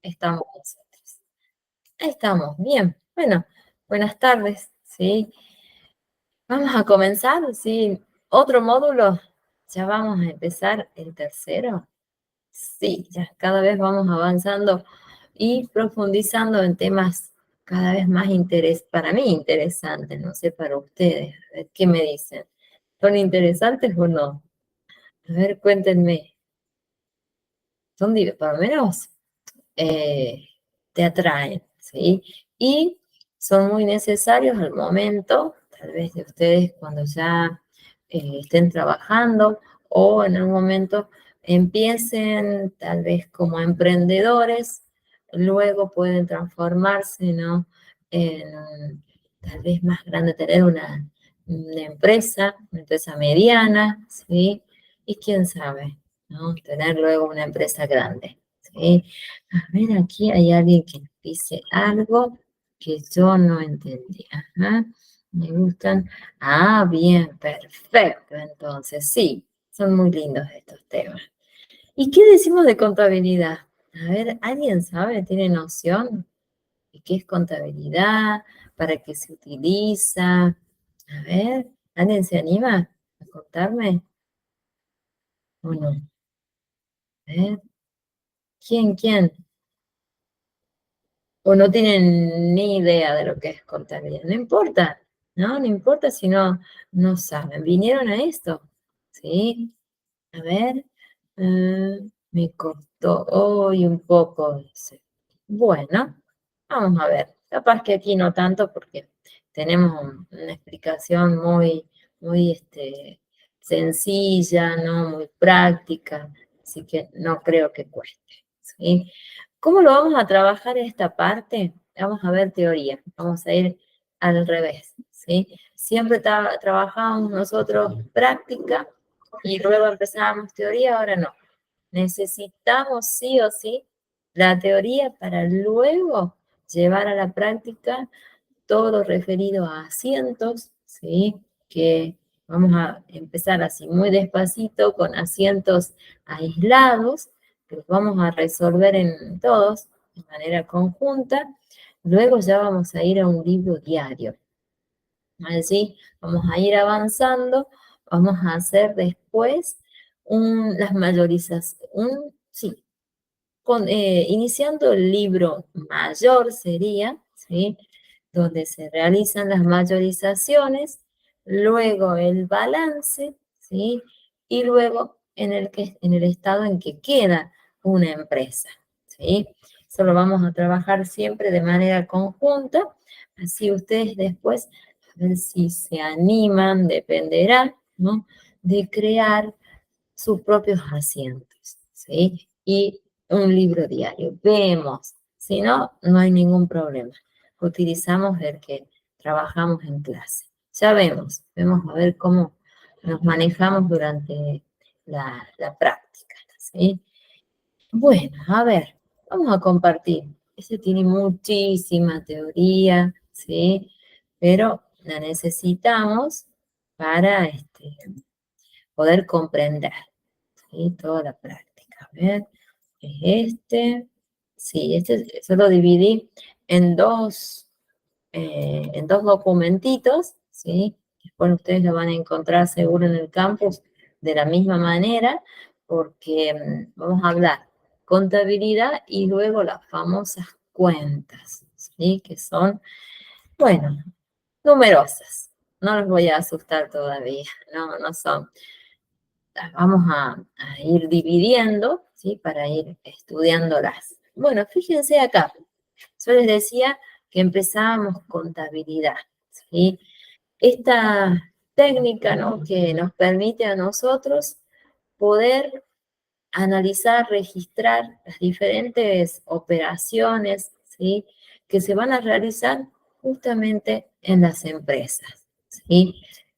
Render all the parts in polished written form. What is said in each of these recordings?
Estamos nosotros. Ahí estamos, bien. Bueno, buenas tardes, ¿sí? Vamos a comenzar, ¿sí? Otro módulo. Ya vamos a empezar el tercero. Sí, ya cada vez vamos avanzando y profundizando en temas cada vez más para mí interesantes, no sé, para ustedes. A ver, ¿qué me dicen? ¿Son interesantes o no? A ver, cuéntenme. Por lo menos eh, te atraen, ¿sí? Y son muy necesarios al momento, tal vez de ustedes cuando ya estén trabajando o en algún momento empiecen tal vez como emprendedores, luego pueden transformarse, ¿no? En tal vez más grande, tener una empresa mediana, ¿sí? Y quién sabe, ¿no? Tener luego una empresa grande, ¿sí? A ver, aquí hay alguien que dice algo que yo no entendí. Ajá, me gustan. Ah, bien, perfecto. Entonces, sí, son muy lindos estos temas. ¿Y qué decimos de contabilidad? A ver, ¿alguien sabe? ¿Tiene noción de qué es contabilidad? ¿Para qué se utiliza? A ver, ¿alguien se anima a contarme? ¿O no? A ver, ¿quién? O no tienen ni idea de lo que es contabilidad. No importa, ¿no? No importa si no saben. Vinieron a esto, ¿sí? A ver, me costó hoy un poco, dice. Bueno, vamos a ver. Capaz que aquí no tanto porque tenemos una explicación muy sencilla, ¿no? Muy práctica, así que no creo que cueste, ¿sí? ¿Cómo lo vamos a trabajar esta parte? Vamos a ver teoría, vamos a ir al revés, ¿sí? Siempre trabajamos nosotros práctica y luego empezábamos teoría, ahora no. Necesitamos sí o sí la teoría para luego llevar a la práctica todo referido a asientos, ¿sí? Que vamos a empezar así muy despacito con asientos aislados, que los vamos a resolver en todos de manera conjunta. Luego ya vamos a ir a un libro diario. Así vamos a ir avanzando, vamos a hacer después las sí, iniciando el libro mayor sería, ¿sí? Donde se realizan las mayorizaciones, luego el balance, ¿sí? Y luego en el estado en que queda una empresa, ¿sí? Eso lo vamos a trabajar siempre de manera conjunta, así ustedes después, a ver si se animan, dependerá, ¿no? De crear sus propios asientos, ¿sí? Y un libro diario. Vemos, si no, no hay ningún problema. Utilizamos el que trabajamos en clase. Ya vemos a ver cómo nos manejamos durante la práctica, ¿sí? Bueno, a ver, vamos a compartir. Este tiene muchísima teoría, ¿sí? Pero la necesitamos para poder comprender. ¿Sí? Toda la práctica. A ver, es este. Sí, este solo dividí en en dos documentitos, ¿sí? Después ustedes lo van a encontrar seguro en el campus de la misma manera, porque vamos a hablar contabilidad y luego las famosas cuentas, ¿sí? Que son, bueno, numerosas. No los voy a asustar todavía, no son, las vamos a ir dividiendo, ¿sí? Para ir estudiándolas. Bueno, fíjense acá, yo les decía que empezábamos contabilidad, ¿sí? Esta técnica, ¿no? Que nos permite a nosotros poder analizar, registrar las diferentes operaciones, ¿sí? Que se van a realizar justamente en las empresas, ¿sí?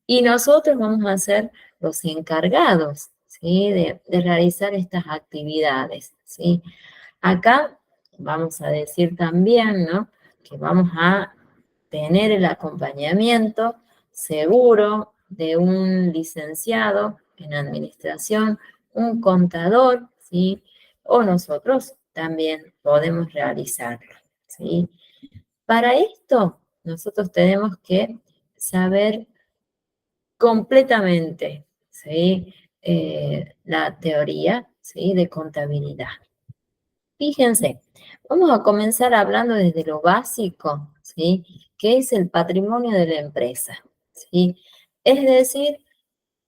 Y nosotros vamos a ser los encargados, ¿sí? De realizar estas actividades, ¿sí? Acá vamos a decir también, ¿no? Que vamos a tener el acompañamiento seguro de un licenciado en administración, un contador, ¿sí? O nosotros también podemos realizarlo, ¿sí? Para esto, nosotros tenemos que saber completamente, ¿sí? La teoría, ¿sí? De contabilidad. Fíjense, vamos a comenzar hablando desde lo básico, ¿sí? Que es el patrimonio de la empresa, ¿sí? Es decir,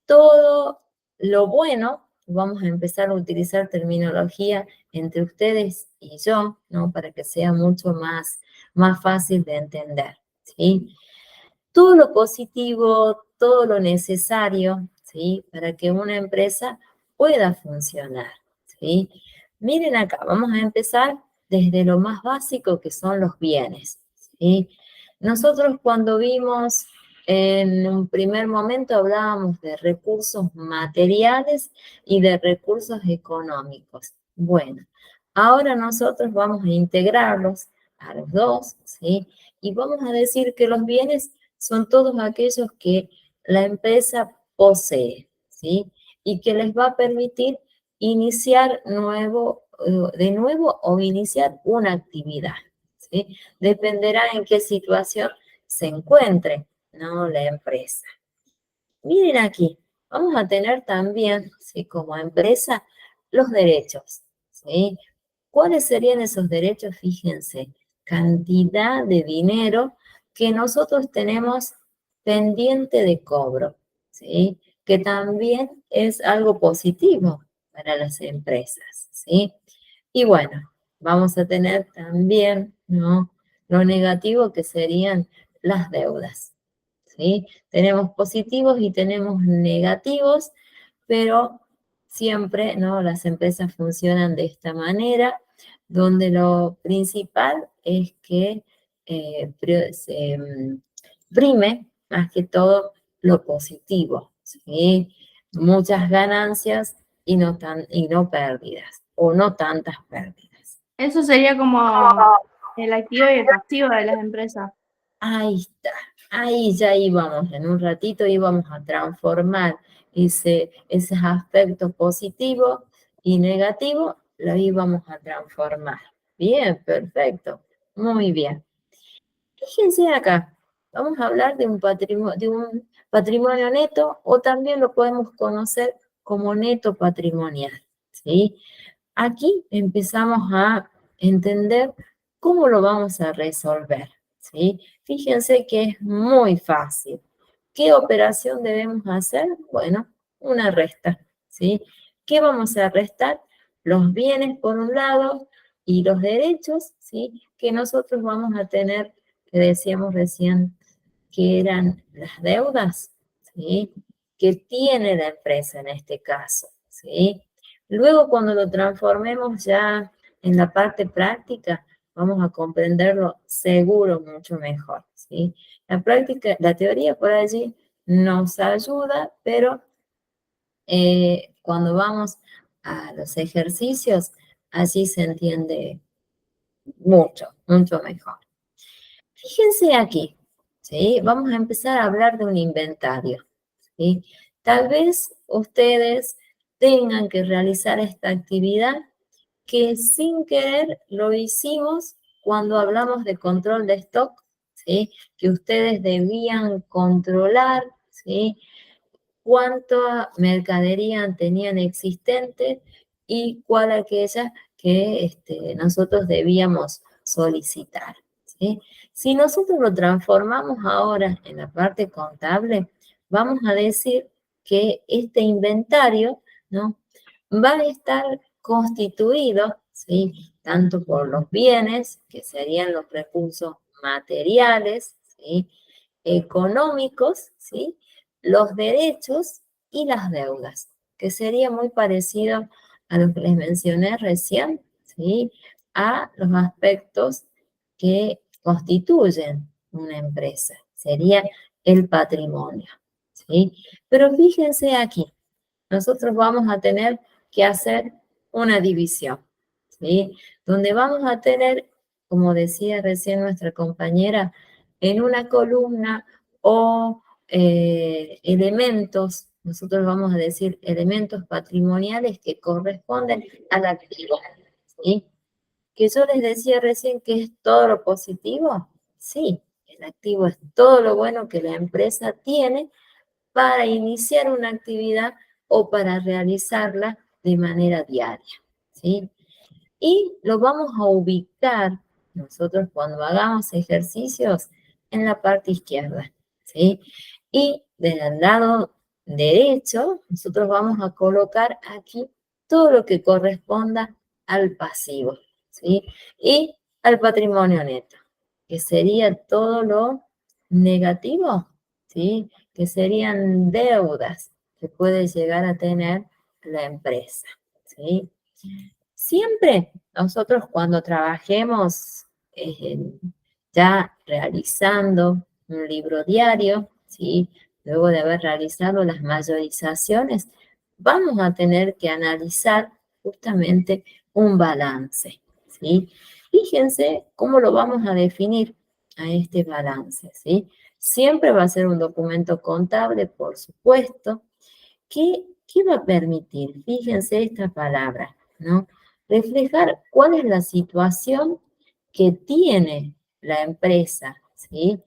todo lo bueno, vamos a empezar a utilizar terminología entre ustedes y yo, ¿no? Para que sea mucho más fácil de entender, ¿sí? Todo lo positivo, todo lo necesario, ¿sí? Para que una empresa pueda funcionar, ¿sí? Miren acá, vamos a empezar desde lo más básico que son los bienes, ¿sí? Nosotros cuando vimos en un primer momento hablábamos de recursos materiales y de recursos económicos. Bueno, ahora nosotros vamos a integrarlos a los dos, ¿sí? Y vamos a decir que los bienes son todos aquellos que la empresa posee, ¿sí? Y que les va a permitir iniciar de nuevo o iniciar una actividad, ¿sí? Dependerá en qué situación se encuentre, ¿no? La empresa. Miren aquí, vamos a tener también, ¿sí? Como empresa, los derechos, ¿sí? ¿Cuáles serían esos derechos? Fíjense, cantidad de dinero que nosotros tenemos pendiente de cobro, ¿sí? Que también es algo positivo para las empresas, ¿sí? Y bueno, vamos a tener también, ¿no? Lo negativo que serían las deudas, ¿sí? Tenemos positivos y tenemos negativos, pero siempre, ¿no? Las empresas funcionan de esta manera, donde lo principal es que prime más que todo lo positivo, ¿sí? Muchas ganancias y no pérdidas, o no tantas pérdidas. Eso sería como el activo y el pasivo de las empresas. Ahí está, ahí ya íbamos, en un ratito íbamos a transformar esos aspectos positivos y negativos, los íbamos a transformar. Bien, perfecto, muy bien. Fíjense acá, vamos a hablar de un patrimonio neto o también lo podemos conocer como neto patrimonial, ¿sí? Aquí empezamos a entender cómo lo vamos a resolver, ¿sí? Fíjense que es muy fácil. ¿Qué operación debemos hacer? Bueno, una resta, ¿sí? ¿Qué vamos a restar? Los bienes por un lado y los derechos, ¿sí? Que nosotros vamos a tener, que decíamos recién, que eran las deudas, ¿sí? Que tiene la empresa en este caso, ¿sí? Luego, cuando lo transformemos ya en la parte práctica, vamos a comprenderlo seguro mucho mejor, ¿sí? La práctica, la teoría por allí nos ayuda, pero cuando vamos a los ejercicios, allí se entiende mucho mejor. Fíjense aquí, ¿sí? Vamos a empezar a hablar de un inventario, ¿sí? Tal vez ustedes tengan que realizar esta actividad que sin querer lo hicimos cuando hablamos de control de stock, ¿sí? Que ustedes debían controlar, ¿sí? Cuánta mercadería tenían existente y cuál aquella que nosotros debíamos solicitar, ¿sí? Si nosotros lo transformamos ahora en la parte contable, vamos a decir que este inventario, ¿no? Va a estar constituido, ¿sí? Tanto por los bienes, que serían los recursos materiales, ¿sí? Económicos, ¿sí? Los derechos y las deudas, que sería muy parecido a lo que les mencioné recién, ¿sí? A los aspectos que constituyen una empresa, sería el patrimonio, ¿sí? Pero fíjense aquí, nosotros vamos a tener que hacer una división, ¿sí? Donde vamos a tener, como decía recién nuestra compañera, en una columna o elementos, nosotros vamos a decir elementos patrimoniales que corresponden al activo, ¿sí? que yo les decía recién que es todo lo positivo. Sí, el activo es todo lo bueno que la empresa tiene para iniciar una actividad o para realizarla de manera diaria, ¿sí? Y lo vamos a ubicar nosotros cuando hagamos ejercicios en la parte izquierda, ¿sí? Y del lado derecho, nosotros vamos a colocar aquí todo lo que corresponda al pasivo, ¿sí? Y al patrimonio neto, que sería todo lo negativo, ¿sí? Que serían deudas que puede llegar a tener la empresa, ¿sí? Siempre nosotros cuando trabajemos ya realizando un libro diario, ¿sí? Luego de haber realizado las mayorizaciones, vamos a tener que analizar justamente un balance, ¿sí? Fíjense cómo lo vamos a definir a este balance, ¿sí? Siempre va a ser un documento contable, por supuesto. ¿Qué va a permitir? Fíjense esta palabra, ¿no? Reflejar cuál es la situación que tiene la empresa, ¿sí?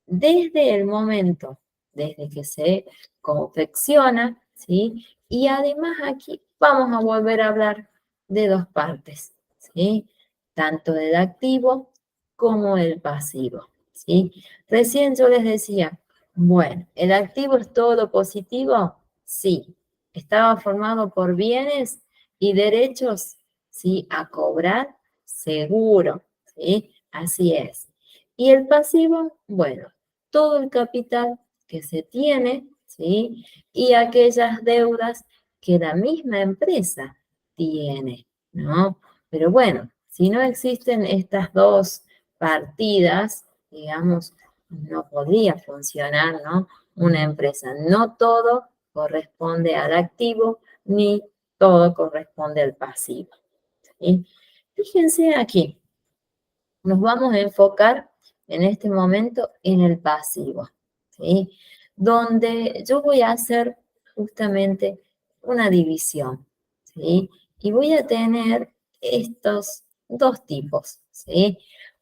Desde el momento, desde que se confecciona, ¿sí? Y además aquí vamos a volver a hablar de dos partes, ¿sí? Tanto del activo como del pasivo, ¿sí? Recién yo les decía, bueno, ¿el activo es todo lo positivo? Sí. Estaba formado por bienes y derechos, ¿sí? A cobrar, seguro, ¿sí? Así es. Y el pasivo, bueno, todo el capital que se tiene, ¿sí? Y aquellas deudas que la misma empresa tiene, ¿no? Pero bueno, si no existen estas dos partidas, digamos, no podría funcionar, ¿no? Una empresa. No todo corresponde al activo, ni todo corresponde al pasivo, ¿sí? Fíjense aquí, nos vamos a enfocar en este momento en el pasivo, ¿sí? Donde yo voy a hacer justamente una división, ¿sí? Y voy a tener estos dos tipos, ¿sí?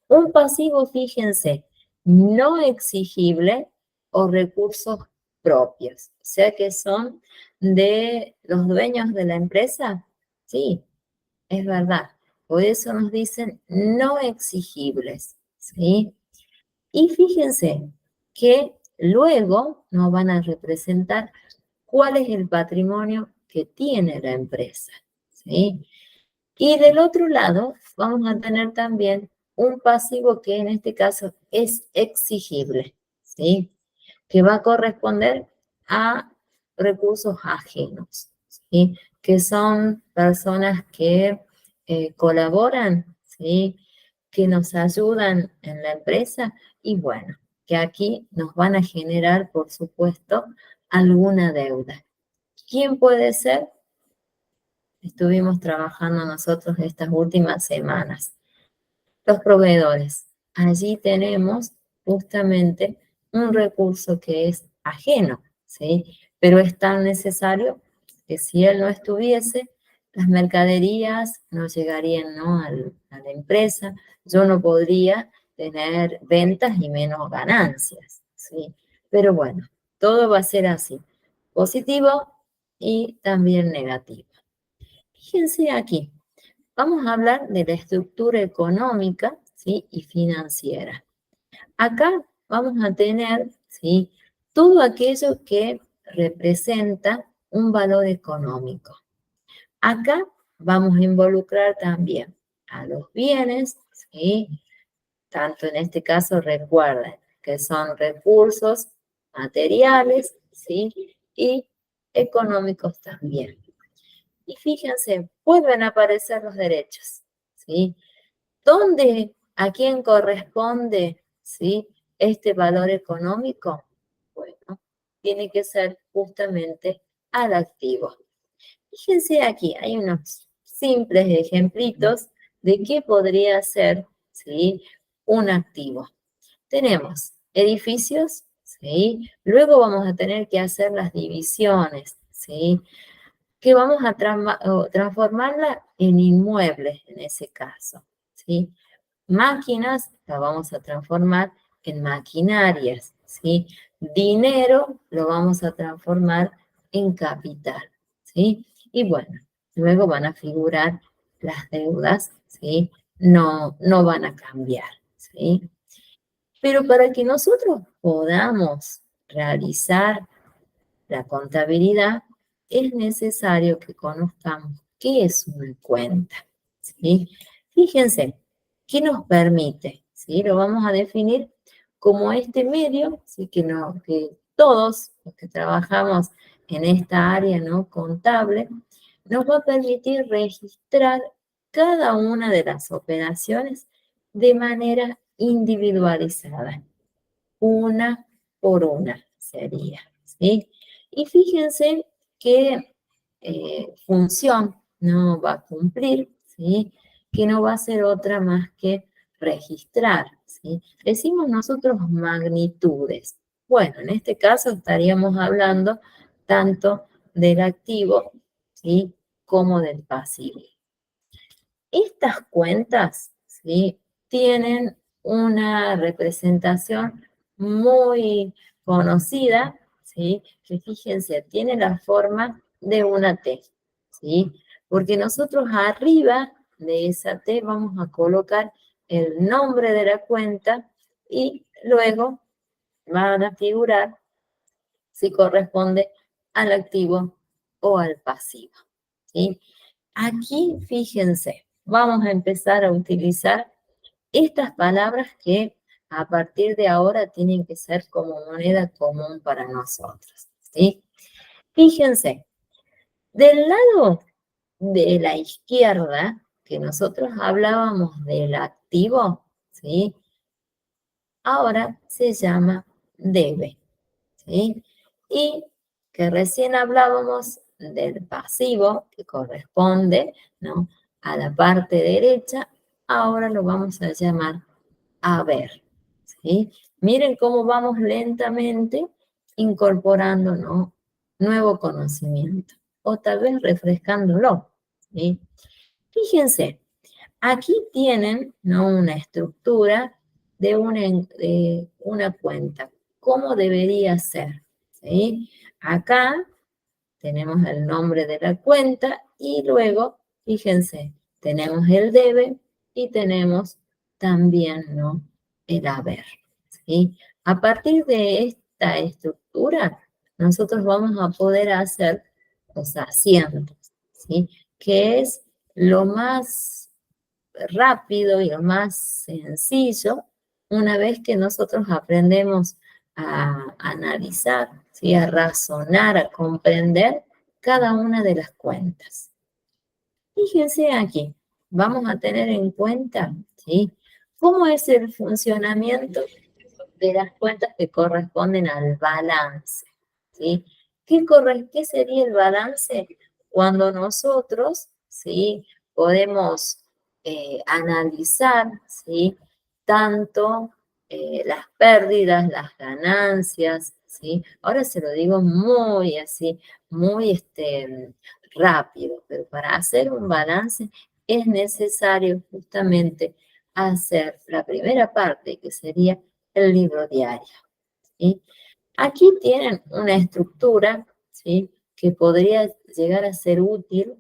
Un pasivo, fíjense, no exigible o recursos propios, o sea que son de los dueños de la empresa, sí, es verdad. Por eso nos dicen no exigibles, ¿sí? Y fíjense que luego nos van a representar cuál es el patrimonio que tiene la empresa, ¿sí? Y del otro lado vamos a tener también un pasivo que en este caso es exigible, ¿sí? Que va a corresponder a recursos ajenos, ¿sí? Que son personas que colaboran, ¿sí? Que nos ayudan en la empresa y bueno, que aquí nos van a generar, por supuesto, alguna deuda. ¿Quién puede ser? Estuvimos trabajando nosotros estas últimas semanas. Los proveedores. Allí tenemos justamente un recurso que es ajeno, ¿sí? Pero es tan necesario que si él no estuviese, las mercaderías no llegarían, ¿no? a la empresa, yo no podría tener ventas y menos ganancias, ¿sí? Pero bueno, todo va a ser así, positivo y también negativo. Fíjense aquí, vamos a hablar de la estructura económica, ¿sí? Y financiera. Acá vamos a tener, ¿sí? Todo aquello que representa un valor económico. Acá vamos a involucrar también a los bienes, ¿sí? Tanto en este caso recuerden que son recursos materiales, ¿sí? Y económicos también. Y fíjense, vuelven a aparecer los derechos, ¿sí? ¿Dónde, a quién corresponde, ¿sí? Este valor económico? Bueno, tiene que ser justamente al activo. Fíjense aquí, hay unos simples ejemplitos de qué podría ser, ¿sí? Un activo. Tenemos edificios, ¿sí? Luego vamos a tener que hacer las divisiones, ¿sí? Que vamos a transformarla en inmuebles en ese caso. ¿sí? Máquinas las vamos a transformar en maquinarias, ¿sí? Dinero lo vamos a transformar en capital, ¿sí? Y bueno, luego van a figurar las deudas, ¿sí? No van a cambiar, ¿sí? Pero para que nosotros podamos realizar la contabilidad, es necesario que conozcamos qué es una cuenta, ¿sí? Fíjense, ¿qué nos permite? ¿Sí? Lo vamos a definir como este medio, ¿sí? Que todos los que trabajamos en esta área, ¿no? Contable, nos va a permitir registrar cada una de las operaciones de manera individualizada, una por una sería, ¿sí? Y fíjense qué función no va a cumplir, ¿sí? Que no va a ser otra más que registrar, ¿sí? Decimos nosotros magnitudes. Bueno, en este caso estaríamos hablando tanto del activo, ¿sí? Como del pasivo. Estas cuentas, ¿sí? Tienen una representación muy conocida, ¿sí? Que fíjense, tiene la forma de una T, ¿sí? Porque nosotros arriba de esa T vamos a colocar el nombre de la cuenta y luego van a figurar si corresponde al activo o al pasivo, ¿sí? Aquí, fíjense, vamos a empezar a utilizar estas palabras que a partir de ahora tienen que ser como moneda común para nosotros, ¿sí? Fíjense, del lado de la izquierda, que nosotros hablábamos del activo, ¿sí? Ahora se llama debe, ¿sí? Y que recién hablábamos del pasivo, que corresponde, ¿no? A la parte derecha, ahora lo vamos a llamar haber, ¿sí? Miren cómo vamos lentamente incorporando, ¿no? Nuevo conocimiento, o tal vez refrescándolo, ¿sí? Fíjense, aquí tienen, ¿no? Una estructura de una cuenta. ¿Cómo debería ser? ¿Sí? Acá tenemos el nombre de la cuenta y luego, fíjense, tenemos el debe y tenemos también, ¿no? El haber, ¿sí? A partir de esta estructura, nosotros vamos a poder hacer los asientos, ¿sí? Que es lo más rápido y lo más sencillo una vez que nosotros aprendemos a analizar, ¿sí? A razonar, a comprender cada una de las cuentas. Fíjense aquí, vamos a tener en cuenta, ¿sí? Cómo es el funcionamiento de las cuentas que corresponden al balance, ¿sí? ¿Qué sería el balance? Cuando nosotros, ¿sí? Podemos analizar, ¿sí? Tanto las pérdidas, las ganancias, ¿sí? Ahora se lo digo muy así, muy rápido, pero para hacer un balance es necesario justamente hacer la primera parte, que sería el libro diario, ¿sí? Aquí tienen una estructura, ¿sí? Que podría llegar a ser útil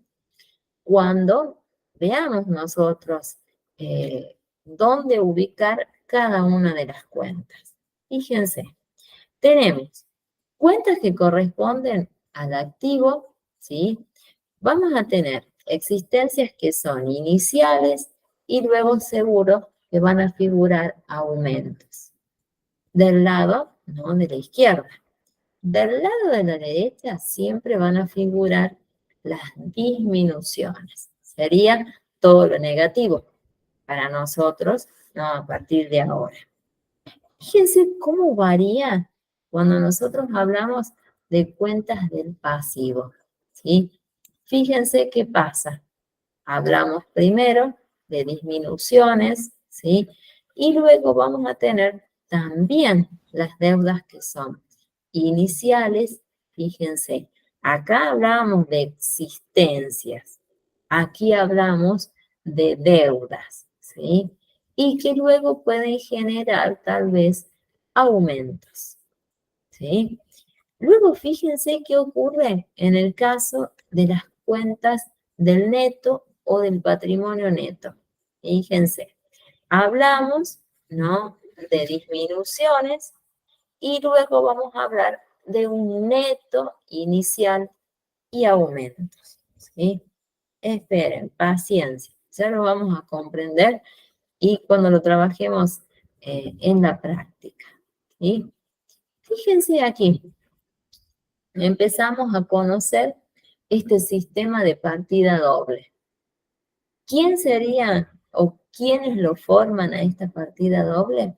cuando veamos nosotros dónde ubicar cada una de las cuentas. Fíjense, tenemos cuentas que corresponden al activo, ¿sí? Vamos a tener existencias que son iniciales y luego seguros que van a figurar aumentos. Del lado, ¿no? De la izquierda. Del lado de la derecha siempre van a figurar las disminuciones. Sería todo lo negativo para nosotros, ¿no? A partir de ahora. Fíjense cómo varía cuando nosotros hablamos de cuentas del pasivo, ¿sí? Fíjense qué pasa. Hablamos primero de disminuciones, ¿sí? Y luego vamos a tener también las deudas que son iniciales. Fíjense, acá hablamos de existencias, aquí hablamos de deudas, ¿sí? Y que luego pueden generar tal vez aumentos, ¿sí? Luego fíjense qué ocurre en el caso de las cuentas del neto o del patrimonio neto. Fíjense, hablamos, ¿no?, de disminuciones y luego vamos a hablar de un neto inicial y aumentos, ¿sí? Esperen, paciencia, ya lo vamos a comprender y cuando lo trabajemos en la práctica, ¿sí? Fíjense aquí, empezamos a conocer este sistema de partida doble. ¿Quién sería o quiénes lo forman a esta partida doble?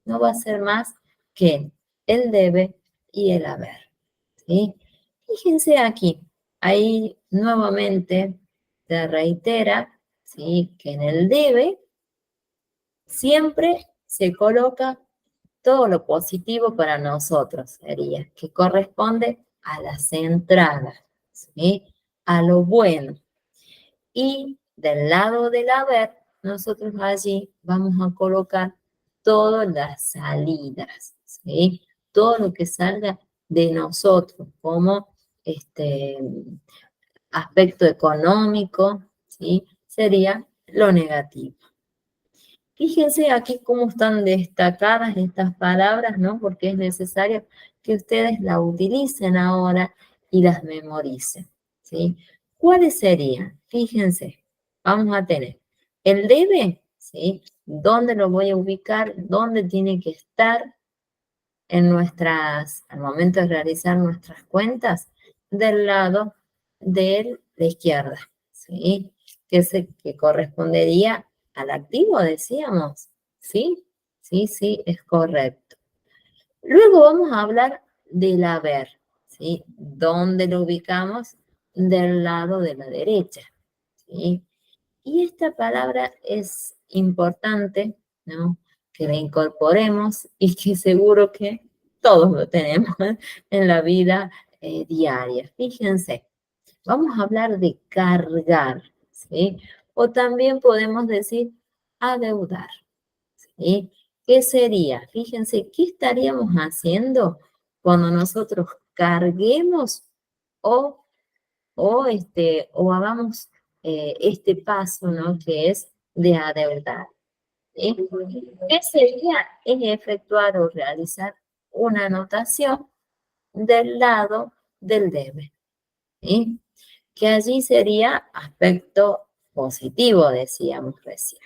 No va a ser más que el debe y el haber, ¿sí? Fíjense aquí, ahí nuevamente se reitera, ¿sí?, que en el debe siempre se coloca todo lo positivo para nosotros, sería, que corresponde a las entradas, ¿sí?, a lo bueno. Y del lado del haber, nosotros allí vamos a colocar todas las salidas, ¿sí? Todo lo que salga de nosotros como aspecto económico, ¿sí? Sería lo negativo. Fíjense aquí cómo están destacadas estas palabras, ¿no? Porque es necesario que ustedes las utilicen ahora y las memoricen, ¿sí? ¿Cuáles serían? Fíjense, vamos a tener el debe, ¿sí? ¿Dónde lo voy a ubicar? ¿Dónde tiene que estar al momento de realizar nuestras cuentas? Del lado de la izquierda, ¿sí? Que correspondería al activo, decíamos, ¿sí? Sí, sí, es correcto. Luego vamos a hablar del haber, ¿sí? ¿Dónde lo ubicamos? Del lado de la derecha, ¿sí? Y esta palabra es importante, ¿no?, que la incorporemos y que seguro que todos lo tenemos en la vida diaria. Fíjense, vamos a hablar de cargar, ¿sí? O también podemos decir adeudar, ¿sí? ¿Qué sería? Fíjense, ¿qué estaríamos haciendo cuando nosotros carguemos o o hagamos este paso, ¿no?, que es de adeudar? ¿Sí? ¿Qué sería? Es efectuar o realizar una anotación del lado del debe, ¿sí? Que allí sería aspecto positivo, decíamos recién.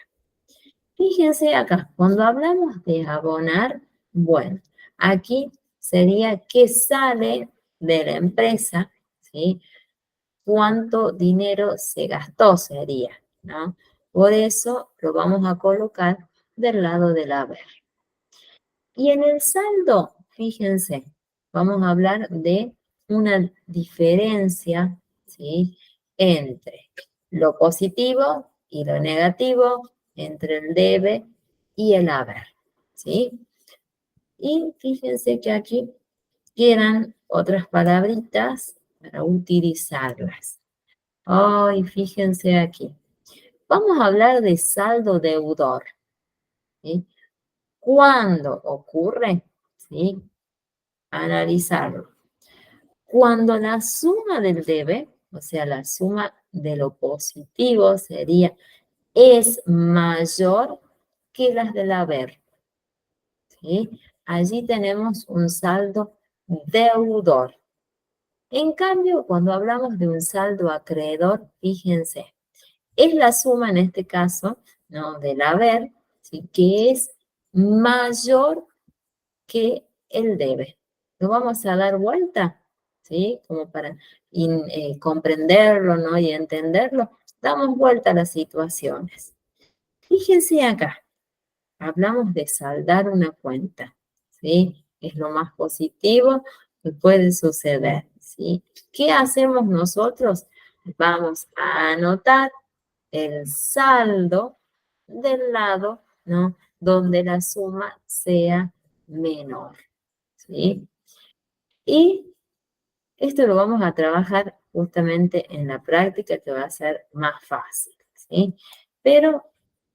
Fíjense acá, cuando hablamos de abonar, bueno, aquí sería que sale de la empresa, ¿sí? Cuánto dinero se gastó sería, ¿no? Por eso lo vamos a colocar del lado del haber. Y en el saldo, fíjense, vamos a hablar de una diferencia, ¿sí?, entre lo positivo y lo negativo, entre el debe y el haber, ¿sí? Y fíjense que aquí quedan otras palabritas para utilizarlas. Ay, fíjense aquí. Vamos a hablar de saldo deudor, ¿sí? ¿Cuándo ocurre? ¿Sí? Analizarlo. Cuando la suma del debe, o sea, la suma de lo positivo sería, es mayor que las del haber, ¿sí? Allí tenemos un saldo deudor. En cambio, cuando hablamos de un saldo acreedor, fíjense, es la suma en este caso, ¿no?, del haber, ¿sí?, que es mayor que el debe. ¿Lo vamos a dar vuelta? ¿Sí? Como para comprenderlo, ¿no?, y entenderlo. Damos vuelta a las situaciones. Fíjense acá, hablamos de saldar una cuenta, ¿sí? Es lo más positivo que puede suceder, ¿sí? ¿Qué hacemos nosotros? Vamos a anotar el saldo del lado, ¿no?, donde la suma sea menor, ¿sí? Y esto lo vamos a trabajar justamente en la práctica, que va a ser más fácil, ¿sí? Pero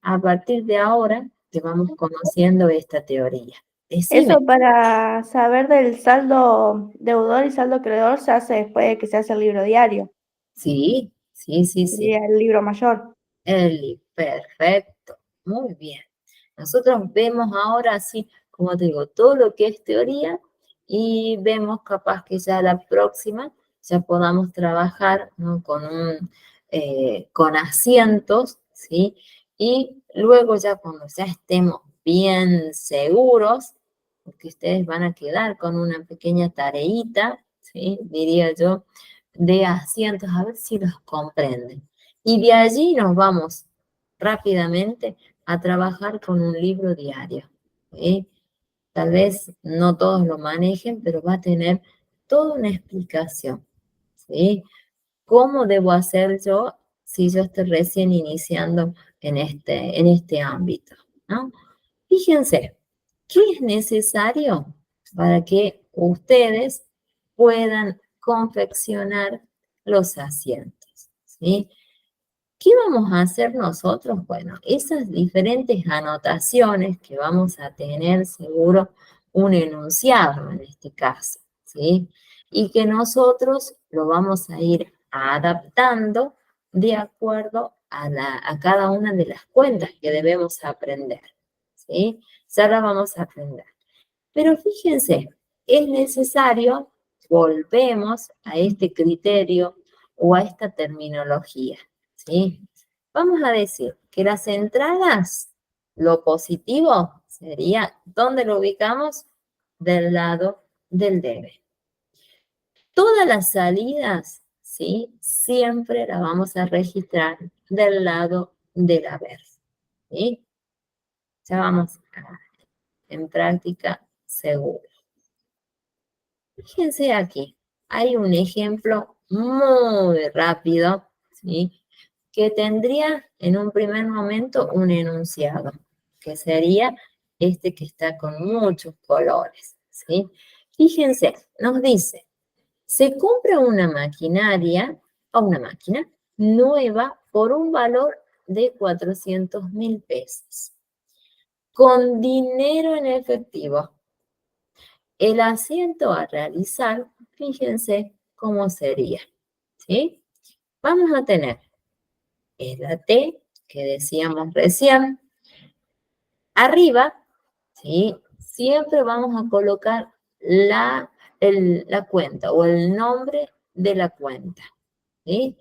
a partir de ahora que vamos conociendo esta teoría. Decime. Eso para saber del saldo deudor y saldo acreedor se hace después de que se hace el libro diario, Sí, sí, sí, sí. sería el libro mayor. Perfecto, muy bien. Nosotros vemos ahora, sí, como te digo, todo lo que es teoría y vemos capaz que ya la próxima ya podamos trabajar, ¿no? Con asientos, ¿sí? Y luego ya cuando ya estemos bien seguros, porque ustedes van a quedar con una pequeña tareita, ¿sí? Diría yo, de asientos, a ver si los comprenden. Y de allí nos vamos rápidamente a trabajar con un libro diario. ¿Sí? Tal vez no todos lo manejen, pero va a tener toda una explicación. ¿Sí? ¿Cómo debo hacer yo si yo estoy recién iniciando en este ámbito? ¿No? Fíjense, ¿qué es necesario para que ustedes puedan confeccionar los asientos? ¿Sí? ¿Qué vamos a hacer nosotros? Bueno, esas diferentes anotaciones que vamos a tener seguro un enunciado en este caso, ¿sí? Y que nosotros lo vamos a ir adaptando de acuerdo a cada una de las cuentas que debemos aprender, ¿sí? Ya las vamos a aprender. Pero fíjense, es necesario, volvemos a este criterio o a esta terminología, ¿sí? Vamos a decir que las entradas, lo positivo sería, ¿dónde lo ubicamos? Del lado del debe. Todas las salidas, ¿sí? Siempre las vamos a registrar del lado del haber, ¿sí? Ya vamos en práctica segura. Fíjense aquí, hay un ejemplo muy rápido, ¿sí? Que tendría en un primer momento un enunciado, que sería este que está con muchos colores, ¿sí? Fíjense, nos dice, se compra una maquinaria o una máquina nueva por un valor de 400.000 pesos, con dinero en efectivo. El asiento a realizar, fíjense cómo sería, ¿sí? Vamos a tener la T que decíamos recién. Arriba, ¿sí? Siempre vamos a colocar la cuenta o el nombre de la cuenta, ¿sí?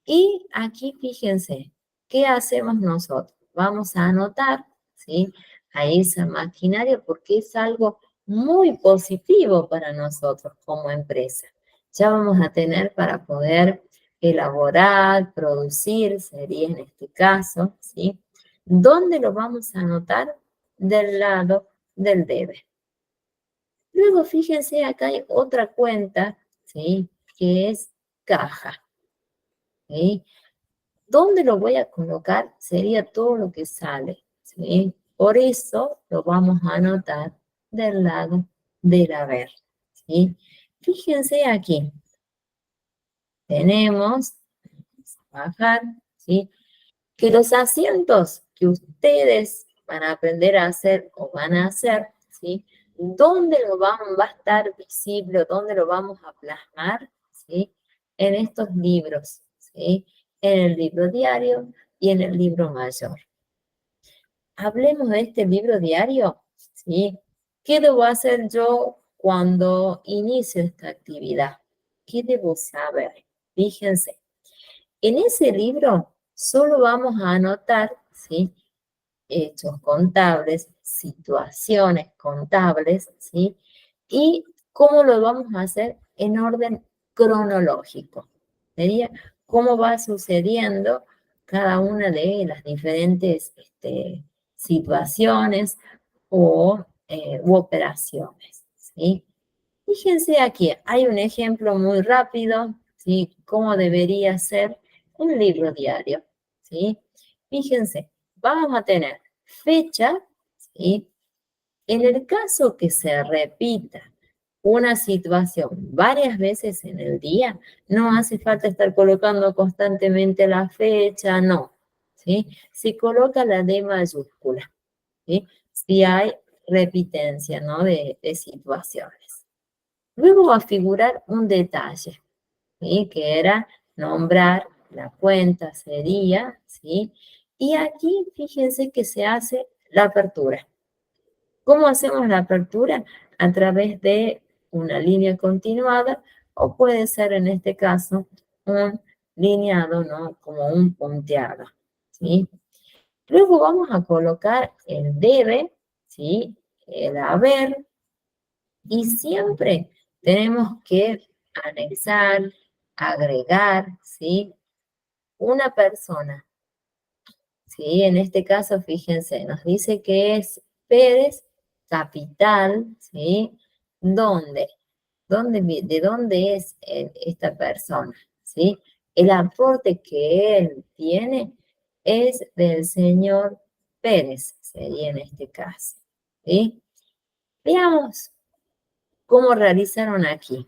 Y aquí fíjense, ¿qué hacemos nosotros? Vamos a anotar, ¿sí? A esa maquinaria porque es algo muy positivo para nosotros como empresa. Ya vamos a tener para poder elaborar, producir, sería en este caso, ¿sí? ¿Dónde lo vamos a anotar? Del lado del debe. Luego fíjense, acá hay otra cuenta, ¿sí? Que es caja, ¿sí? ¿Dónde lo voy a colocar? Sería todo lo que sale, ¿sí? Por eso lo vamos a anotar del lado del haber, ¿sí? Fíjense aquí, tenemos, vamos a bajar, ¿sí? Que los asientos que ustedes van a aprender a hacer o van a hacer, ¿sí? ¿Dónde va a estar visible o dónde lo vamos a plasmar? ¿Sí? En estos libros, ¿sí? En el libro diario y en el libro mayor. Hablemos de este libro diario, ¿sí? ¿Qué debo hacer yo cuando inicio esta actividad? ¿Qué debo saber? Fíjense, en ese libro solo vamos a anotar, ¿sí? Hechos contables, situaciones contables, ¿sí? Y cómo lo vamos a hacer en orden cronológico. Sería cómo va sucediendo cada una de las diferentes situaciones u operaciones, ¿sí? Fíjense aquí, hay un ejemplo muy rápido, ¿sí? Cómo debería ser un libro diario, ¿sí? Fíjense, vamos a tener fecha, ¿sí? En el caso que se repita una situación varias veces en el día, no hace falta estar colocando constantemente la fecha, no. ¿sí? Si coloca la D mayúscula, ¿sí? Si hay repitencia, ¿no? De situaciones. Luego va a figurar un detalle, ¿sí? Que era nombrar la cuenta, sería, ¿sí? Y aquí fíjense que se hace la apertura. ¿Cómo hacemos la apertura? A través de una línea continuada o puede ser en este caso un lineado, ¿no? Como un punteado, ¿sí? Luego vamos a colocar el debe, ¿sí? El haber y siempre tenemos que anexar, agregar, ¿sí? Una persona, ¿sí? En este caso, fíjense, nos dice que es Pérez Capital, ¿sí? ¿Dónde? ¿De dónde es esta persona? ¿Sí? El aporte que él tiene es del señor Pérez, sería en este caso, ¿sí? Veamos cómo realizaron aquí.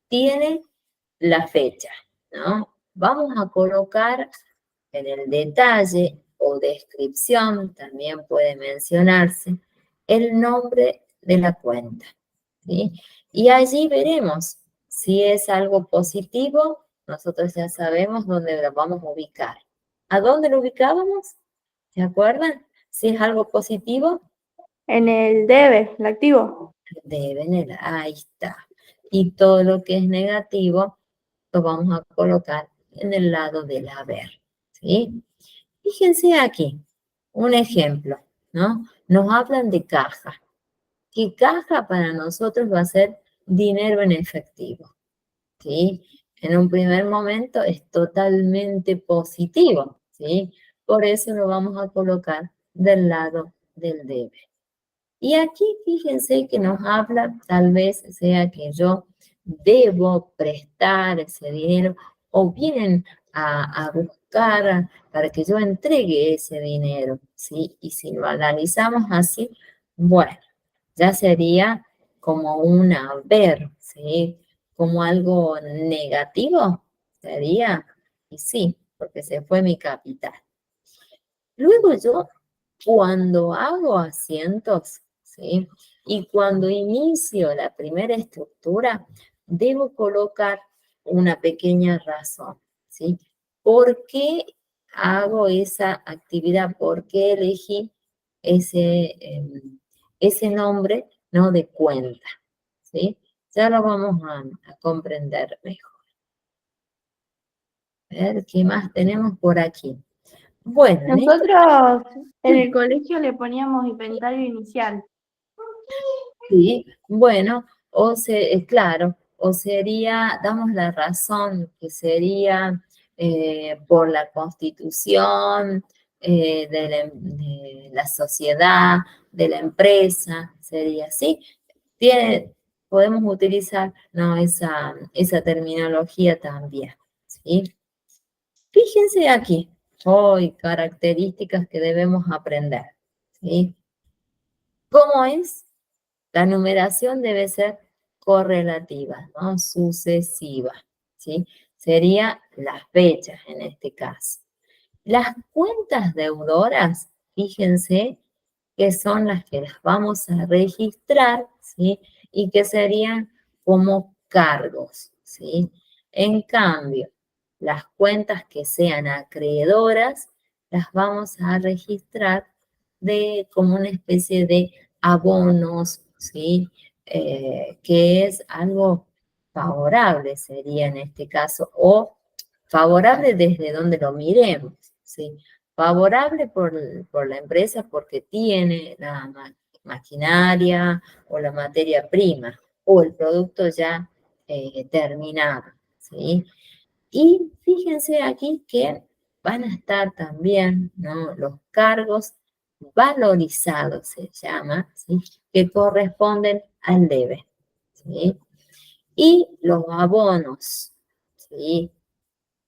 Tiene la fecha, ¿no? Vamos a colocar en el detalle o descripción, también puede mencionarse, el nombre de la cuenta, ¿sí? Y allí veremos si es algo positivo, nosotros ya sabemos dónde lo vamos a ubicar. ¿A dónde lo ubicábamos? ¿Se acuerdan? Si es algo positivo, En el debe, el activo. ahí está. Y todo lo que es negativo lo vamos a colocar en el lado del haber, ¿sí? Fíjense aquí, un ejemplo, ¿no? Nos hablan de caja. ¿Qué caja para nosotros va a ser dinero en efectivo? ¿Sí? En un primer momento es totalmente positivo, ¿sí? Por eso lo vamos a colocar del lado del debe. Y aquí fíjense que nos habla, tal vez sea que yo debo prestar ese dinero o vienen a buscar para que yo entregue ese dinero, ¿sí? Y si lo analizamos así, bueno, ya sería como un haber, ¿sí? Como algo negativo, sería, y sí, porque se fue mi capital. Luego yo, cuando hago asientos, ¿sí? Y cuando inicio la primera estructura, debo colocar una pequeña razón, ¿sí? ¿Por qué hago esa actividad? ¿Por qué elegí ese nombre, ¿no? De cuenta, ¿sí? Ya lo vamos a comprender mejor. A ver, ¿qué más tenemos por aquí? Bueno, en este Nosotros en el colegio le poníamos inventario inicial. sí, bueno, claro, o sería, damos la razón que sería por la constitución de la sociedad, de la empresa, sería así. Tiene, podemos utilizar no, esa terminología también, ¿sí? Fíjense aquí, hoy características que debemos aprender, ¿sí? ¿Cómo es? La numeración debe ser correlativa, ¿no? Sucesiva, ¿sí? Sería las fechas en este caso. Las cuentas deudoras, fíjense que son las que las vamos a registrar, ¿sí? Y que serían como cargos, ¿sí? En cambio, las cuentas que sean acreedoras, las vamos a registrar como una especie de abonos, ¿sí? Que es algo favorable, sería en este caso, o favorable desde donde lo miremos, ¿sí? Favorable por la empresa porque tiene la maquinaria o la materia prima o el producto ya terminado, ¿sí? Y fíjense aquí que van a estar también, ¿no? Los cargos valorizados, se llama, ¿sí? Que corresponden al debe, ¿sí? Y los abonos, ¿sí?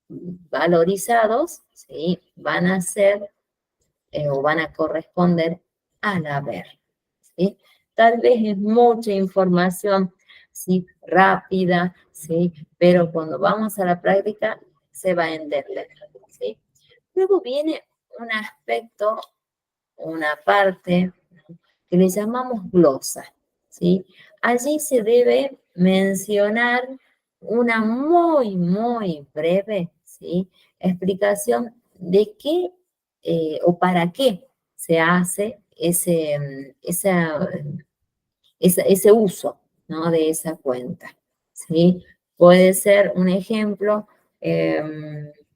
Valorizados, ¿sí? Van a ser o van a corresponder al haber, ¿sí? Tal vez es mucha información, ¿sí? Rápida, ¿sí? Pero cuando vamos a la práctica se va a entender, ¿sí? Luego viene un aspecto, una parte que le llamamos glosa, ¿sí? Allí se debe mencionar una muy breve, ¿sí? Explicación de qué o para qué se hace ese uso, ¿no? De esa cuenta, ¿sí? Puede ser un ejemplo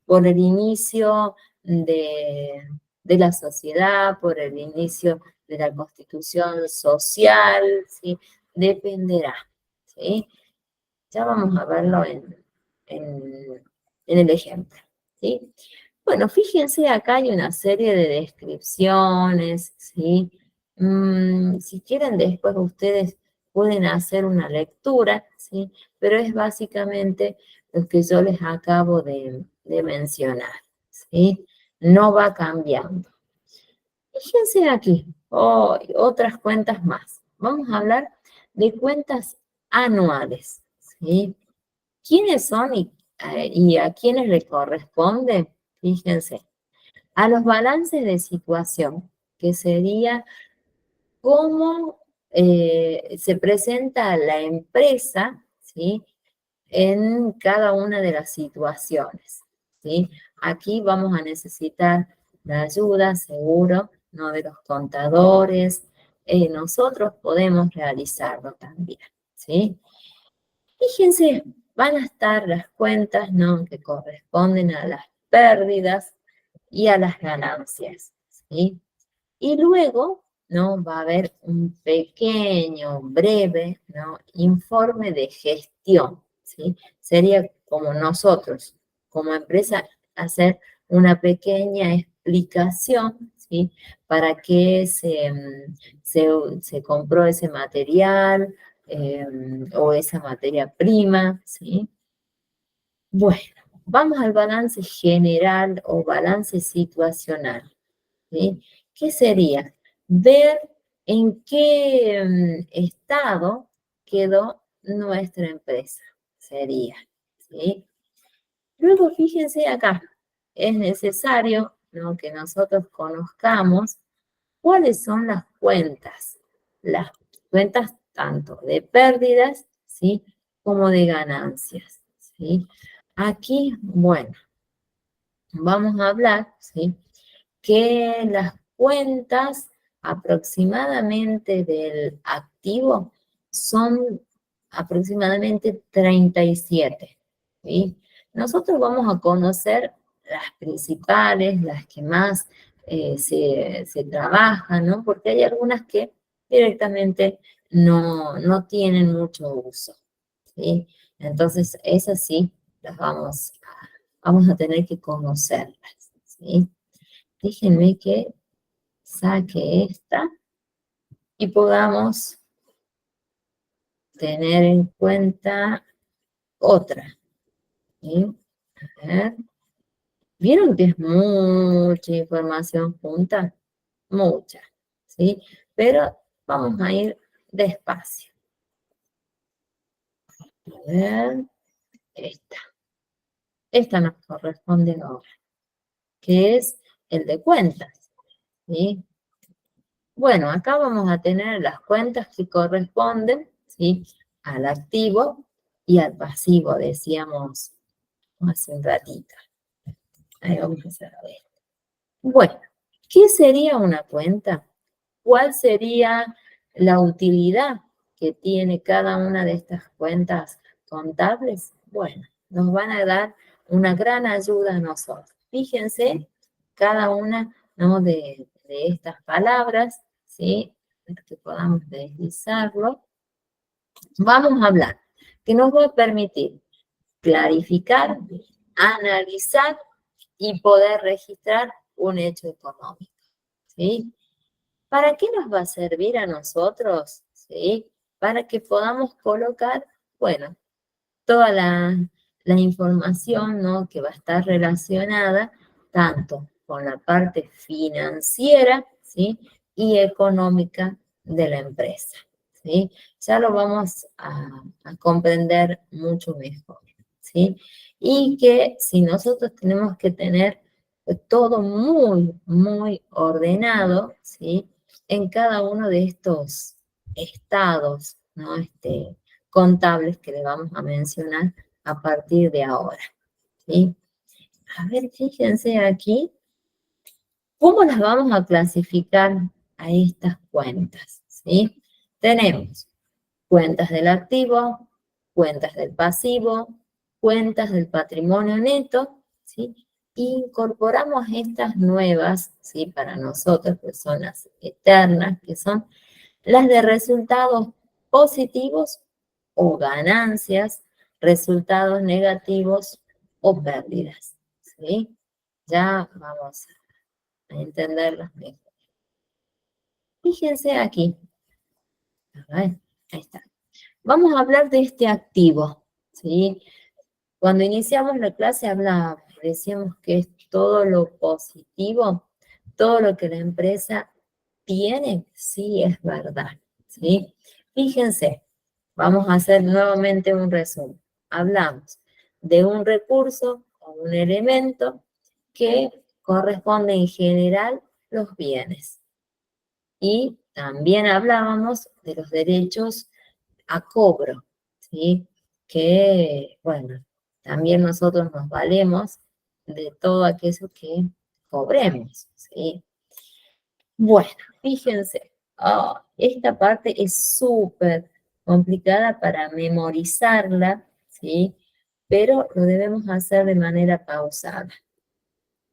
por el inicio de la sociedad, por el inicio de la constitución social, ¿sí? Dependerá, ¿sí? Ya vamos a verlo en, en el ejemplo, ¿sí? Bueno, fíjense, acá hay una serie de descripciones, ¿sí? Si quieren, después ustedes pueden hacer una lectura, ¿sí? Pero es básicamente lo que yo les acabo de mencionar, ¿sí? No va cambiando. Fíjense aquí, otras cuentas más. Vamos a hablar de cuentas anuales, ¿sí? ¿Quiénes son y a quiénes le corresponde? Fíjense, a los balances de situación, que sería cómo se presenta la empresa, ¿sí? En cada una de las situaciones, ¿sí? Aquí vamos a necesitar la ayuda, seguro, ¿no? De los contadores. Nosotros podemos realizarlo también, ¿sí? Fíjense, van a estar las cuentas, ¿no? Que corresponden a las pérdidas y a las ganancias, ¿sí? Y luego, ¿no? Va a haber un pequeño, breve, ¿no? Informe de gestión, ¿sí? Sería como nosotros, como empresa, hacer una pequeña explicación, ¿sí? Para qué se compró ese material eh, o esa materia prima, ¿sí? Bueno, vamos al balance general o balance situacional, ¿sí? ¿Qué sería? Ver en qué estado quedó nuestra empresa, sería, ¿sí? Luego, fíjense acá, es necesario, ¿no? Que nosotros conozcamos cuáles son las cuentas tanto de pérdidas, ¿sí? Como de ganancias, ¿sí? Aquí, bueno, vamos a hablar, ¿sí? Que las cuentas aproximadamente del activo son aproximadamente 37, ¿sí? Nosotros vamos a conocer las principales, las que más se trabajan, ¿no? Porque hay algunas que directamente no tienen mucho uso, ¿sí? Entonces, esas sí, las vamos a tener que conocerlas, ¿sí? Déjenme que saque esta y podamos tener en cuenta otra, ¿sí? A ver. ¿Vieron que es mucha información junta? Mucha, ¿sí? Pero vamos a ir despacio. A ver, esta. Esta nos corresponde ahora, que es el de cuentas, ¿sí? Bueno, acá vamos a tener las cuentas que corresponden, ¿sí? Al activo y al pasivo, decíamos hace un ratito. Ahí vamos a hacer a ver. Bueno, ¿qué sería una cuenta? ¿Cuál sería la utilidad que tiene cada una de estas cuentas contables? Bueno, nos van a dar una gran ayuda a nosotros. Fíjense cada una, ¿no? de estas palabras, ¿sí? Que podamos deslizarlo. Vamos a hablar, que nos va a permitir clarificar, analizar y poder registrar un hecho económico, ¿sí? ¿Para qué nos va a servir a nosotros? ¿Sí? Para que podamos colocar, bueno, toda la información, ¿no? Que va a estar relacionada tanto con la parte financiera, ¿sí? Y económica de la empresa, ¿sí? Ya lo vamos a comprender mucho mejor, ¿sí? Y que si nosotros tenemos que tener todo muy, muy ordenado, ¿sí? En cada uno de estos estados, ¿no? Contables que le vamos a mencionar a partir de ahora, ¿sí? A ver, fíjense aquí, ¿cómo las vamos a clasificar a estas cuentas? ¿Sí? Tenemos cuentas del activo, cuentas del pasivo, cuentas del patrimonio neto, ¿sí? Incorporamos estas nuevas, ¿sí? Para nosotros, que son las eternas, que son las de resultados positivos o ganancias, resultados negativos o pérdidas, ¿sí? Ya vamos a entenderlas mejor. Fíjense aquí. A ver, ahí está. Vamos a hablar de este activo, ¿sí? Cuando iniciamos la clase hablábamos, decíamos que es todo lo positivo, todo lo que la empresa tiene, sí es verdad, ¿sí? Fíjense, vamos a hacer nuevamente un resumen. Hablamos de un recurso o un elemento que corresponde en general los bienes. Y también hablábamos de los derechos a cobro, ¿sí? Que, bueno, también nosotros nos valemos de todo aquello que cobremos, ¿sí? Bueno, fíjense, esta parte es súper complicada para memorizarla, ¿sí? Pero lo debemos hacer de manera pausada.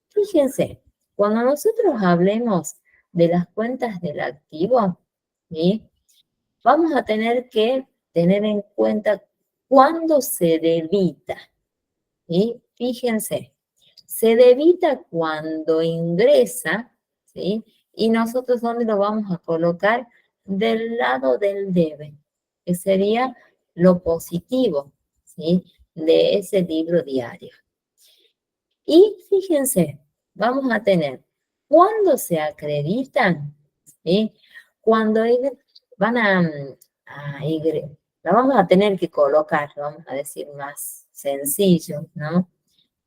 Fíjense, cuando nosotros hablemos de las cuentas del activo, ¿sí? Vamos a tener que tener en cuenta cuándo se debita, ¿sí? Fíjense, se debita cuando ingresa, ¿sí? Y nosotros, ¿dónde lo vamos a colocar? Del lado del debe, que sería lo positivo, ¿sí? De ese libro diario. Y fíjense, vamos a tener, cuando se acreditan, ¿sí? Cuando van la vamos a tener que colocar, vamos a decir más sencillo, ¿no?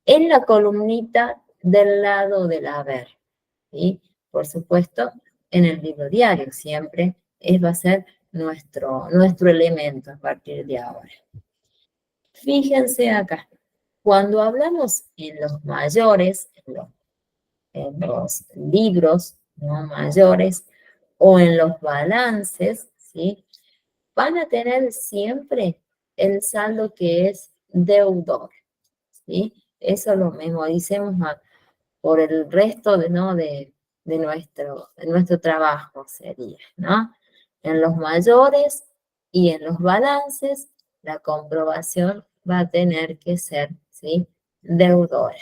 En la columnita del lado del haber, ¿sí? Por supuesto, en el libro diario siempre va a ser nuestro elemento a partir de ahora. Fíjense acá, cuando hablamos en los mayores, en los libros, ¿no? Mayores o en los balances, ¿sí? Van a tener siempre el saldo que es deudor, ¿sí? Eso lo memoricemos por el resto ¿no? de nuestro trabajo sería, ¿no? En los mayores y en los balances, la comprobación va a tener que ser, ¿sí? Deudora,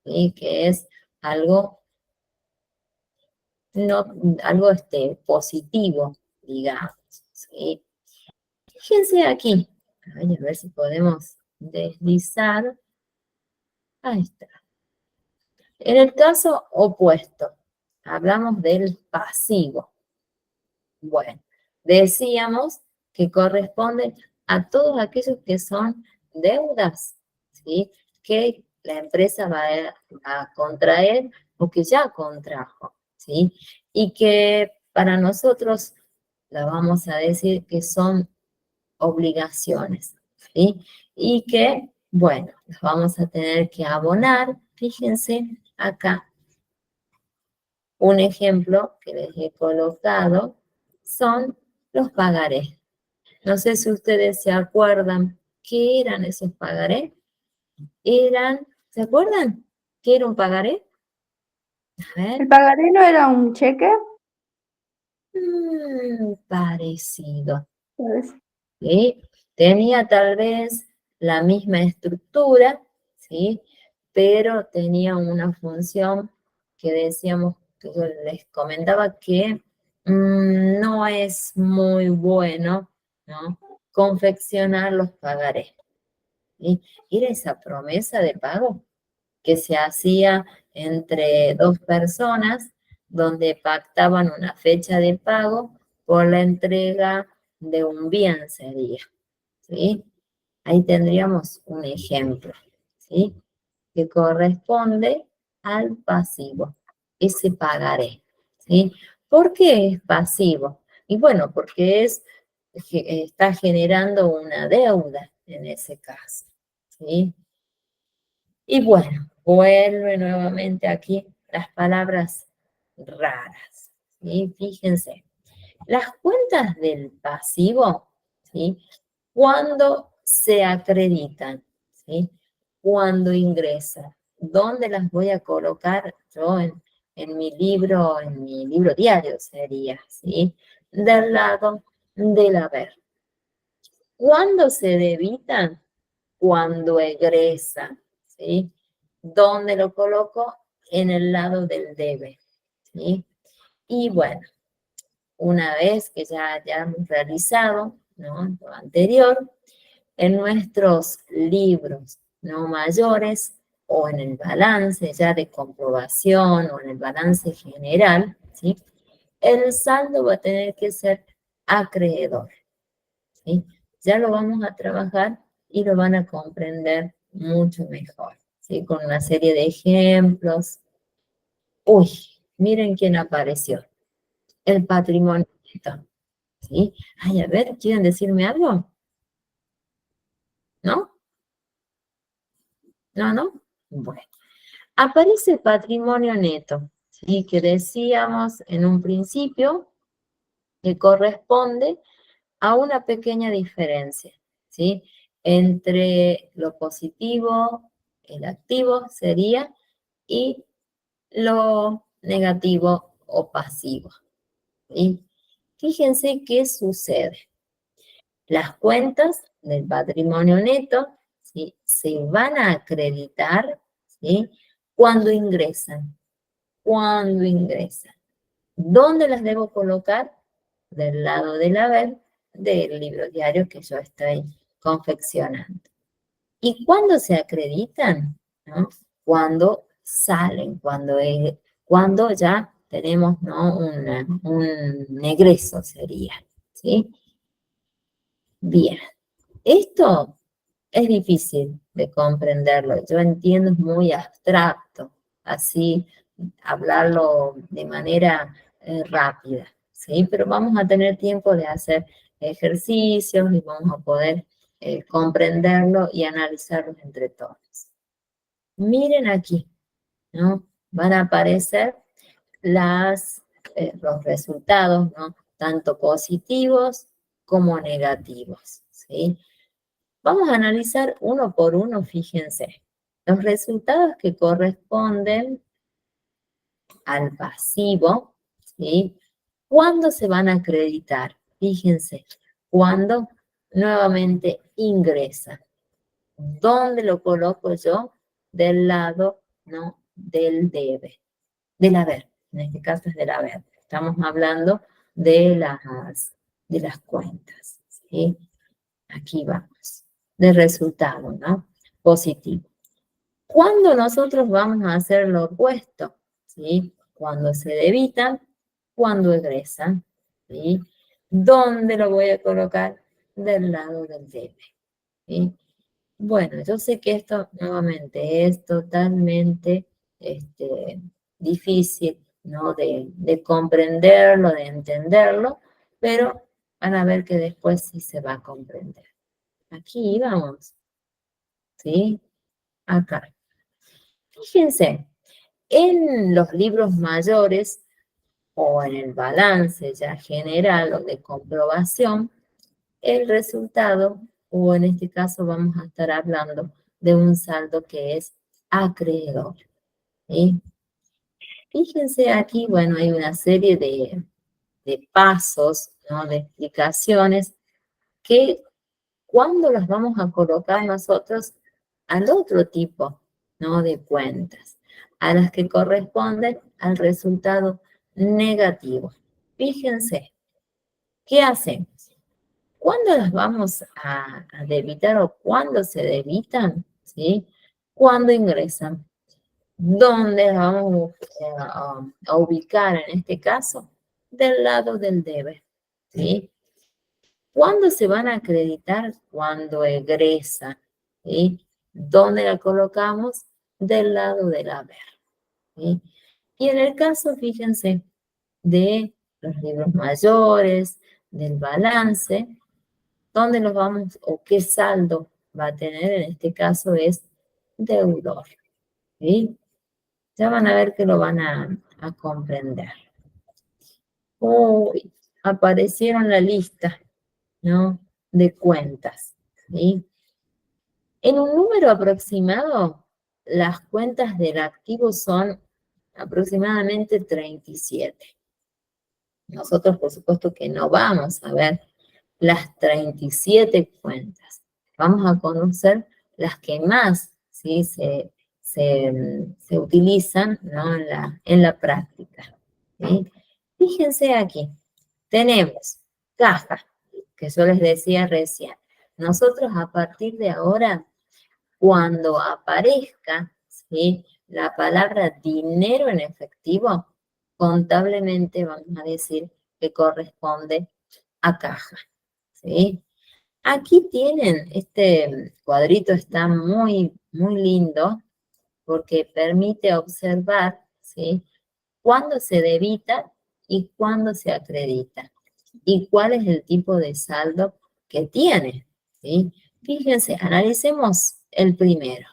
¿sí? Que es algo, no, algo positivo, digamos, ¿sí? Fíjense aquí, a ver si podemos deslizar. Ahí está. En el caso opuesto, hablamos del pasivo. Bueno, decíamos que corresponde a todos aquellos que son deudas, ¿sí? Que la empresa va a contraer o que ya contrajo, ¿sí? Y que para nosotros la vamos a decir que son obligaciones, ¿sí? Y que, bueno, las vamos a tener que abonar. Fíjense acá, un ejemplo que les he colocado son los pagarés. No sé si ustedes se acuerdan qué eran esos pagarés. ¿Se acuerdan qué era un pagaré? A ver. ¿El pagaré no era un cheque? Parecido. Pues, ¿Sí? Tenía tal vez la misma estructura, ¿sí? Pero tenía una función que decíamos, que yo les comentaba que no es muy bueno, ¿no? Confeccionar los pagarés, ¿sí? Era esa promesa de pago que se hacía entre dos personas donde pactaban una fecha de pago por la entrega de un bien, sería, ¿sí? Ahí tendríamos un ejemplo, ¿sí? Que corresponde al pasivo, ese pagaré, ¿sí? ¿Por qué es pasivo? Y bueno, porque está generando una deuda en ese caso, ¿sí? Y bueno, vuelve nuevamente aquí las palabras raras, ¿sí? Fíjense, las cuentas del pasivo, ¿sí? Cuando se acreditan, ¿sí? Cuando ingresan, ¿dónde las voy a colocar yo en mi libro diario sería, ¿sí? Del lado del haber. ¿Cuándo se debitan? Cuando egresan, ¿sí? ¿Dónde lo coloco? En el lado del debe, ¿sí? Y bueno, una vez que ya hayamos realizado, ¿no?, lo anterior, en nuestros libros no mayores o en el balance ya de comprobación o en el balance general, ¿sí?, el saldo va a tener que ser acreedor, ¿sí? Ya lo vamos a trabajar y lo van a comprender mucho mejor, ¿sí? Con una serie de ejemplos. Uy, miren quién apareció, el patrimonio neto, ¿sí? Ay, a ver, ¿quieren decirme algo? ¿No? ¿No, no? Bueno, aparece patrimonio neto, ¿sí? Que decíamos en un principio que corresponde a una pequeña diferencia, ¿sí? Entre lo positivo, el activo sería, y lo negativo o pasivo, ¿sí? Fíjense qué sucede. Las cuentas del patrimonio neto, ¿sí?, se van a acreditar, ¿sí?, cuando ingresan. Cuando ingresan. ¿Dónde las debo colocar? Del lado del haber del libro diario que yo estoy confeccionando. ¿Y cuándo se acreditan? ¿No? Cuando salen, cuando ya tenemos, ¿no?, un egreso sería, ¿sí? Bien, esto es difícil de comprenderlo. Yo entiendo, es muy abstracto, así hablarlo de manera rápida, ¿sí? Pero vamos a tener tiempo de hacer ejercicios y vamos a poder comprenderlo y analizarlo entre todos. Miren aquí, ¿no? Van a aparecer los resultados, ¿no?, tanto positivos como negativos, ¿sí? Vamos a analizar uno por uno, fíjense. Los resultados que corresponden al pasivo, ¿sí? ¿Cuándo se van a acreditar? Fíjense, cuando nuevamente ingresa. ¿Dónde lo coloco yo? Del lado, ¿no?, del debe, del haber. En este caso es del haber. Estamos hablando de las cuentas, ¿sí? Aquí vamos. De resultado, ¿no? Positivo. ¿Cuándo nosotros vamos a hacer lo opuesto? ¿Sí? Cuando se debitan, cuando egresan, ¿sí? ¿Dónde lo voy a colocar? Del lado del debe, ¿sí? Bueno, yo sé que esto nuevamente es totalmente difícil, ¿no?, de comprenderlo, de entenderlo, pero van a ver que después sí se va a comprender. Aquí vamos, ¿sí? Acá. Fíjense, en los libros mayores o en el balance ya general o de comprobación, el resultado, o en este caso vamos a estar hablando de un saldo que es acreedor, ¿sí? Fíjense aquí, bueno, hay una serie de pasos, ¿no?, de explicaciones que cuando las vamos a colocar nosotros al otro tipo, ¿no?, de cuentas, a las que corresponden al resultado negativo. Fíjense, ¿qué hacemos? ¿Cuándo las vamos a debitar o cuándo se debitan? ¿Sí? Cuando ingresan. ¿Dónde las vamos a ubicar en este caso? Del lado del debe, ¿sí? ¿Cuándo se van a acreditar? Cuando egresa, ¿sí? ¿Dónde la colocamos? Del lado del haber. ¿sí? Y en el caso, fíjense, de los libros mayores, del balance, ¿dónde los vamos o qué saldo va a tener? En este caso es deudor, ¿sí? Ya van a ver que lo van a comprender. Uy, aparecieron la lista, ¿no? De cuentas, ¿sí? En un número aproximado, las cuentas del activo son aproximadamente 37. Nosotros, por supuesto, que no vamos a ver las 37 cuentas. Vamos a conocer las que más, ¿sí? se utilizan, ¿no? en la práctica, ¿sí? Fíjense aquí, tenemos caja, que yo les decía recién. Nosotros a partir de ahora, cuando aparezca, ¿sí? la palabra dinero en efectivo, contablemente vamos a decir que corresponde a caja, ¿sí? Aquí tienen, este cuadrito está muy, muy lindo porque permite observar, ¿sí? Cuándo se debita y cuándo se acredita y cuál es el tipo de saldo que tiene, ¿sí? Fíjense, analicemos el primero.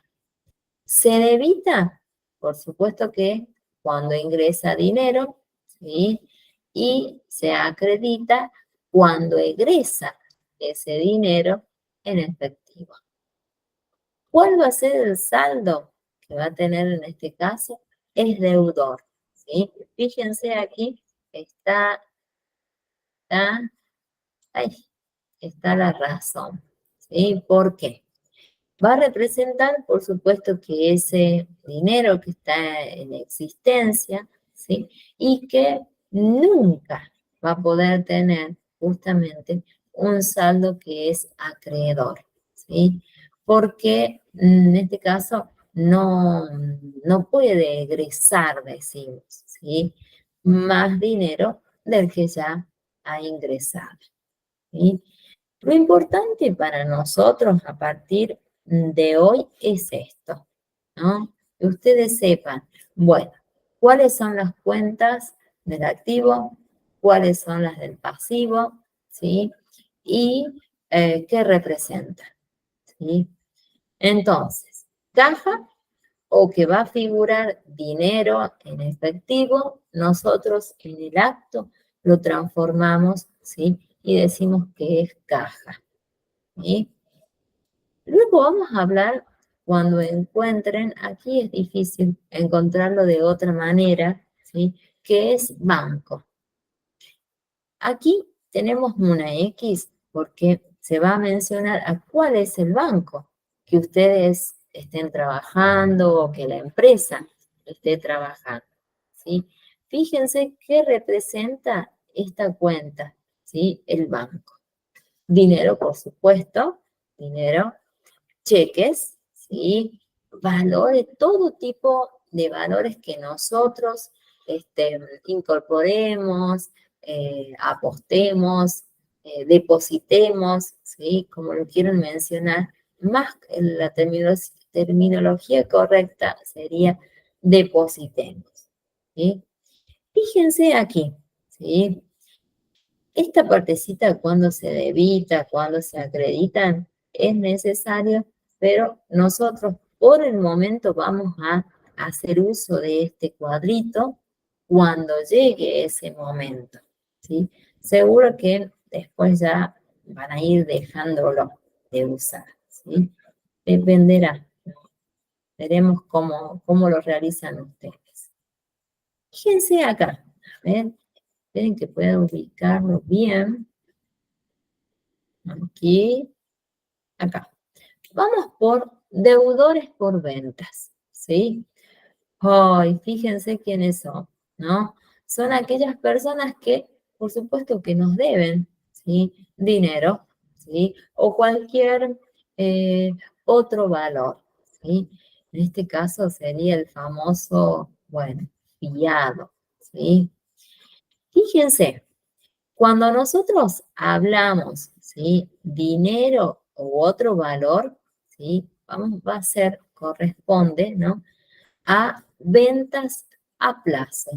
Se debita, por supuesto que cuando ingresa dinero, ¿sí? Y se acredita cuando egresa ese dinero en efectivo. ¿Cuál va a ser el saldo que va a tener en este caso? Es deudor, ¿sí? Fíjense aquí, está, está, ahí, está la razón, ¿sí? ¿Por qué? Va a representar, por supuesto, que ese dinero que está en existencia, ¿sí? Y que nunca va a poder tener justamente un saldo que es acreedor, ¿sí? Porque en este caso no puede egresar, decimos, ¿sí? Más dinero del que ya ha ingresado, ¿sí? Lo importante para nosotros a partir de hoy es esto, ¿no? Que ustedes sepan, bueno, cuáles son las cuentas del activo, cuáles son las del pasivo, ¿sí? Y qué representan, ¿sí? Entonces, caja o que va a figurar dinero en efectivo, nosotros en el acto lo transformamos, ¿sí? Y decimos que es caja, ¿sí? Luego vamos a hablar cuando encuentren, aquí es difícil encontrarlo de otra manera, ¿sí? Que es banco. Aquí tenemos una X porque se va a mencionar a cuál es el banco que ustedes estén trabajando o que la empresa esté trabajando, ¿sí? Fíjense qué representa esta cuenta, ¿sí? El banco. Dinero, por supuesto, dinero, cheques, ¿sí? Valores, todo tipo de valores que nosotros incorporemos, apostemos, depositemos, ¿sí? Como lo quieren mencionar, más la terminología correcta sería depositemos, ¿sí? Fíjense aquí, ¿sí? Esta partecita cuando se debita, cuando se acreditan, es necesario, pero nosotros por el momento vamos a hacer uso de este cuadrito cuando llegue ese momento, ¿sí? Seguro que después ya van a ir dejándolo de usar, ¿sí? Dependerá. Veremos cómo lo realizan ustedes. Fíjense acá, a ver, esperen que pueda ubicarlo bien. Aquí, acá. Vamos por deudores por ventas, ¿sí? Ay, fíjense quiénes son, ¿no? Son aquellas personas que, por supuesto, que nos deben, ¿sí? Dinero, ¿sí? O cualquier otro valor, ¿sí? En este caso sería el famoso, bueno, fiado, ¿sí? Fíjense, cuando nosotros hablamos, ¿sí? Dinero u otro valor, ¿sí? Va a ser, corresponde, ¿no? A ventas a plazo,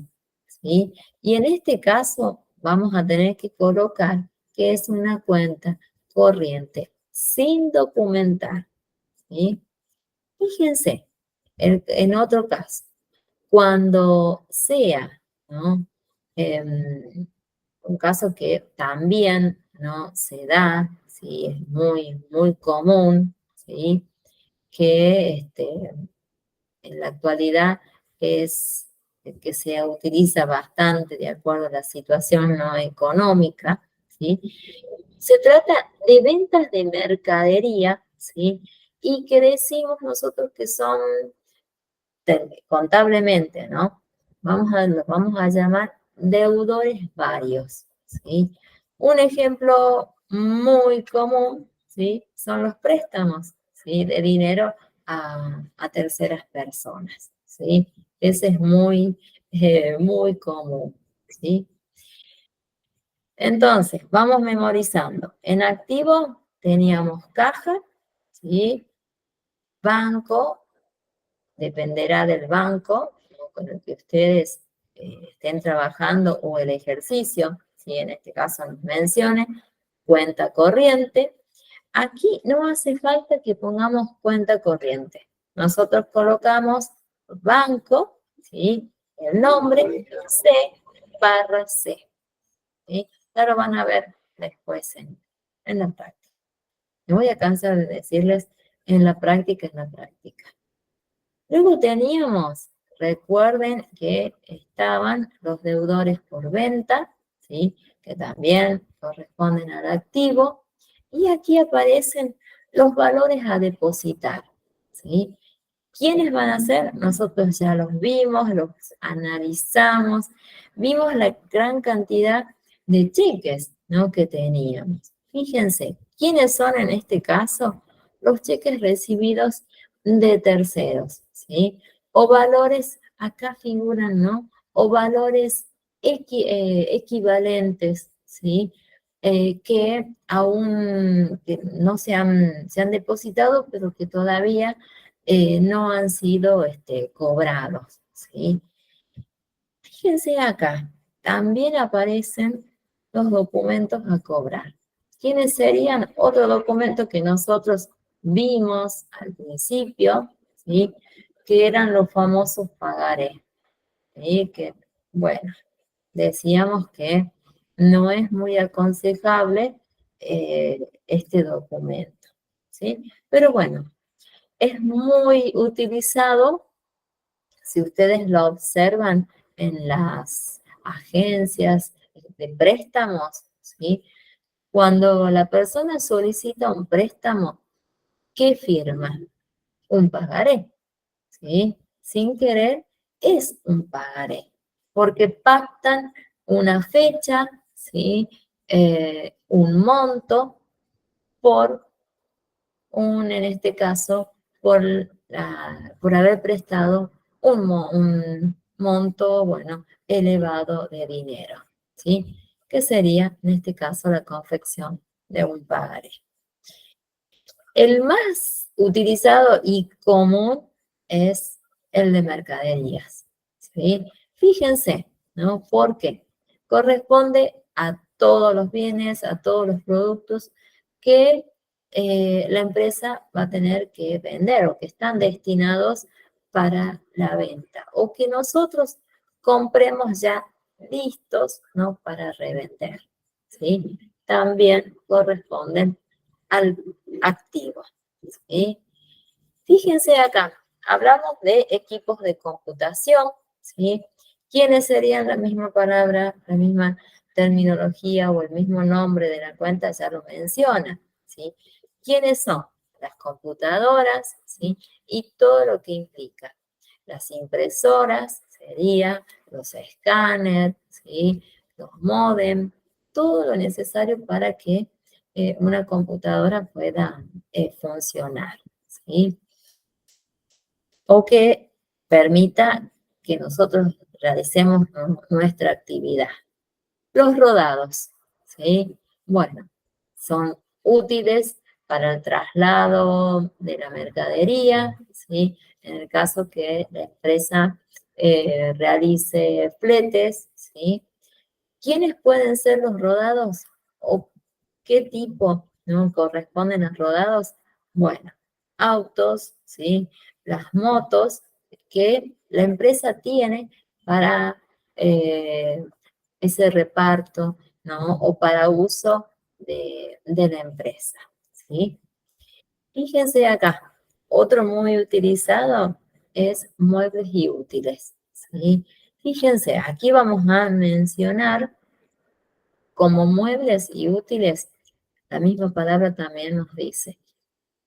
¿sí? Y en este caso vamos a tener que colocar que es una cuenta corriente sin documentar, ¿sí? Fíjense, en otro caso, cuando sea, ¿no? Un caso que también, ¿no? Se da, ¿sí? Es muy, muy común, ¿sí? Que en la actualidad es que se utiliza bastante de acuerdo a la situación no económica, ¿sí? Se trata de ventas de mercadería, ¿sí? Y que decimos nosotros que son contablemente, ¿no? Los vamos a llamar deudores varios, ¿sí? Un ejemplo muy común, ¿sí? Son los préstamos, ¿sí? De dinero a terceras personas, ¿sí? Ese es muy común, ¿sí? Entonces, vamos memorizando. En activo teníamos caja, ¿sí? Banco, dependerá del banco, ¿no? Con el que ustedes estén trabajando o el ejercicio, ¿sí? En este caso nos mencione, cuenta corriente. Aquí no hace falta que pongamos cuenta corriente. Nosotros colocamos banco, ¿sí? El nombre, C barra C, ¿sí? Ya lo van a ver después en la práctica. Me voy a cansar de decirles en la práctica, en la práctica. Luego teníamos, recuerden que estaban los deudores por venta, ¿sí? Que también corresponden al activo. Y aquí aparecen los valores a depositar, ¿sí? ¿Quiénes van a ser? Nosotros ya los vimos, los analizamos, vimos la gran cantidad de cheques, ¿no? Que teníamos. Fíjense, ¿quiénes son en este caso? Los cheques recibidos de terceros, ¿sí? O valores, acá figuran, ¿no? O valores equivalentes, ¿sí? Que aún que no se han depositado, pero que todavía no han sido cobrados, ¿sí? Fíjense acá, también aparecen los documentos a cobrar. ¿Quiénes serían? Otro documento que nosotros vimos al principio, ¿sí? Que eran los famosos pagarés, ¿sí? Que, bueno, decíamos que no es muy aconsejable este documento, ¿sí? Pero bueno, es muy utilizado, si ustedes lo observan en las agencias de préstamos, ¿sí? Cuando la persona solicita un préstamo, ¿qué firma? Un pagaré, ¿sí? Sin querer, es un pagaré, porque pactan una fecha, ¿sí? Un monto por en este caso, por haber prestado un monto, bueno, elevado de dinero, ¿sí? Que sería, en este caso, la confección de un pagaré. El más utilizado y común es el de mercaderías, ¿sí? Fíjense, ¿no? Porque corresponde a todos los bienes, a todos los productos que la empresa va a tener que vender o que están destinados para la venta o que nosotros compremos ya listos, ¿no? Para revender, ¿sí? También corresponden al activo, ¿sí? Fíjense acá, hablamos de equipos de computación, ¿sí? ¿Quiénes serían la misma palabra, la misma terminología o el mismo nombre de la cuenta? Ya lo menciona, ¿sí? ¿Quiénes son? Las computadoras, ¿sí? Y todo lo que implica. Las impresoras serían los escáneres, ¿sí? Los módem, todo lo necesario para que una computadora pueda funcionar, ¿sí? O que permita que nosotros realicemos nuestra actividad. Los rodados, ¿sí? Bueno, son útiles para el traslado de la mercadería, ¿sí? En el caso que la empresa realice fletes, ¿sí? ¿Quiénes pueden ser los rodados? ¿O qué tipo, no, corresponden a rodados? Bueno, autos, ¿sí? Las motos que la empresa tiene para ese reparto, ¿no? O para uso de la empresa, ¿sí? Fíjense acá, otro muy utilizado es muebles y útiles, ¿sí? Fíjense, aquí vamos a mencionar como muebles y útiles, la misma palabra también nos dice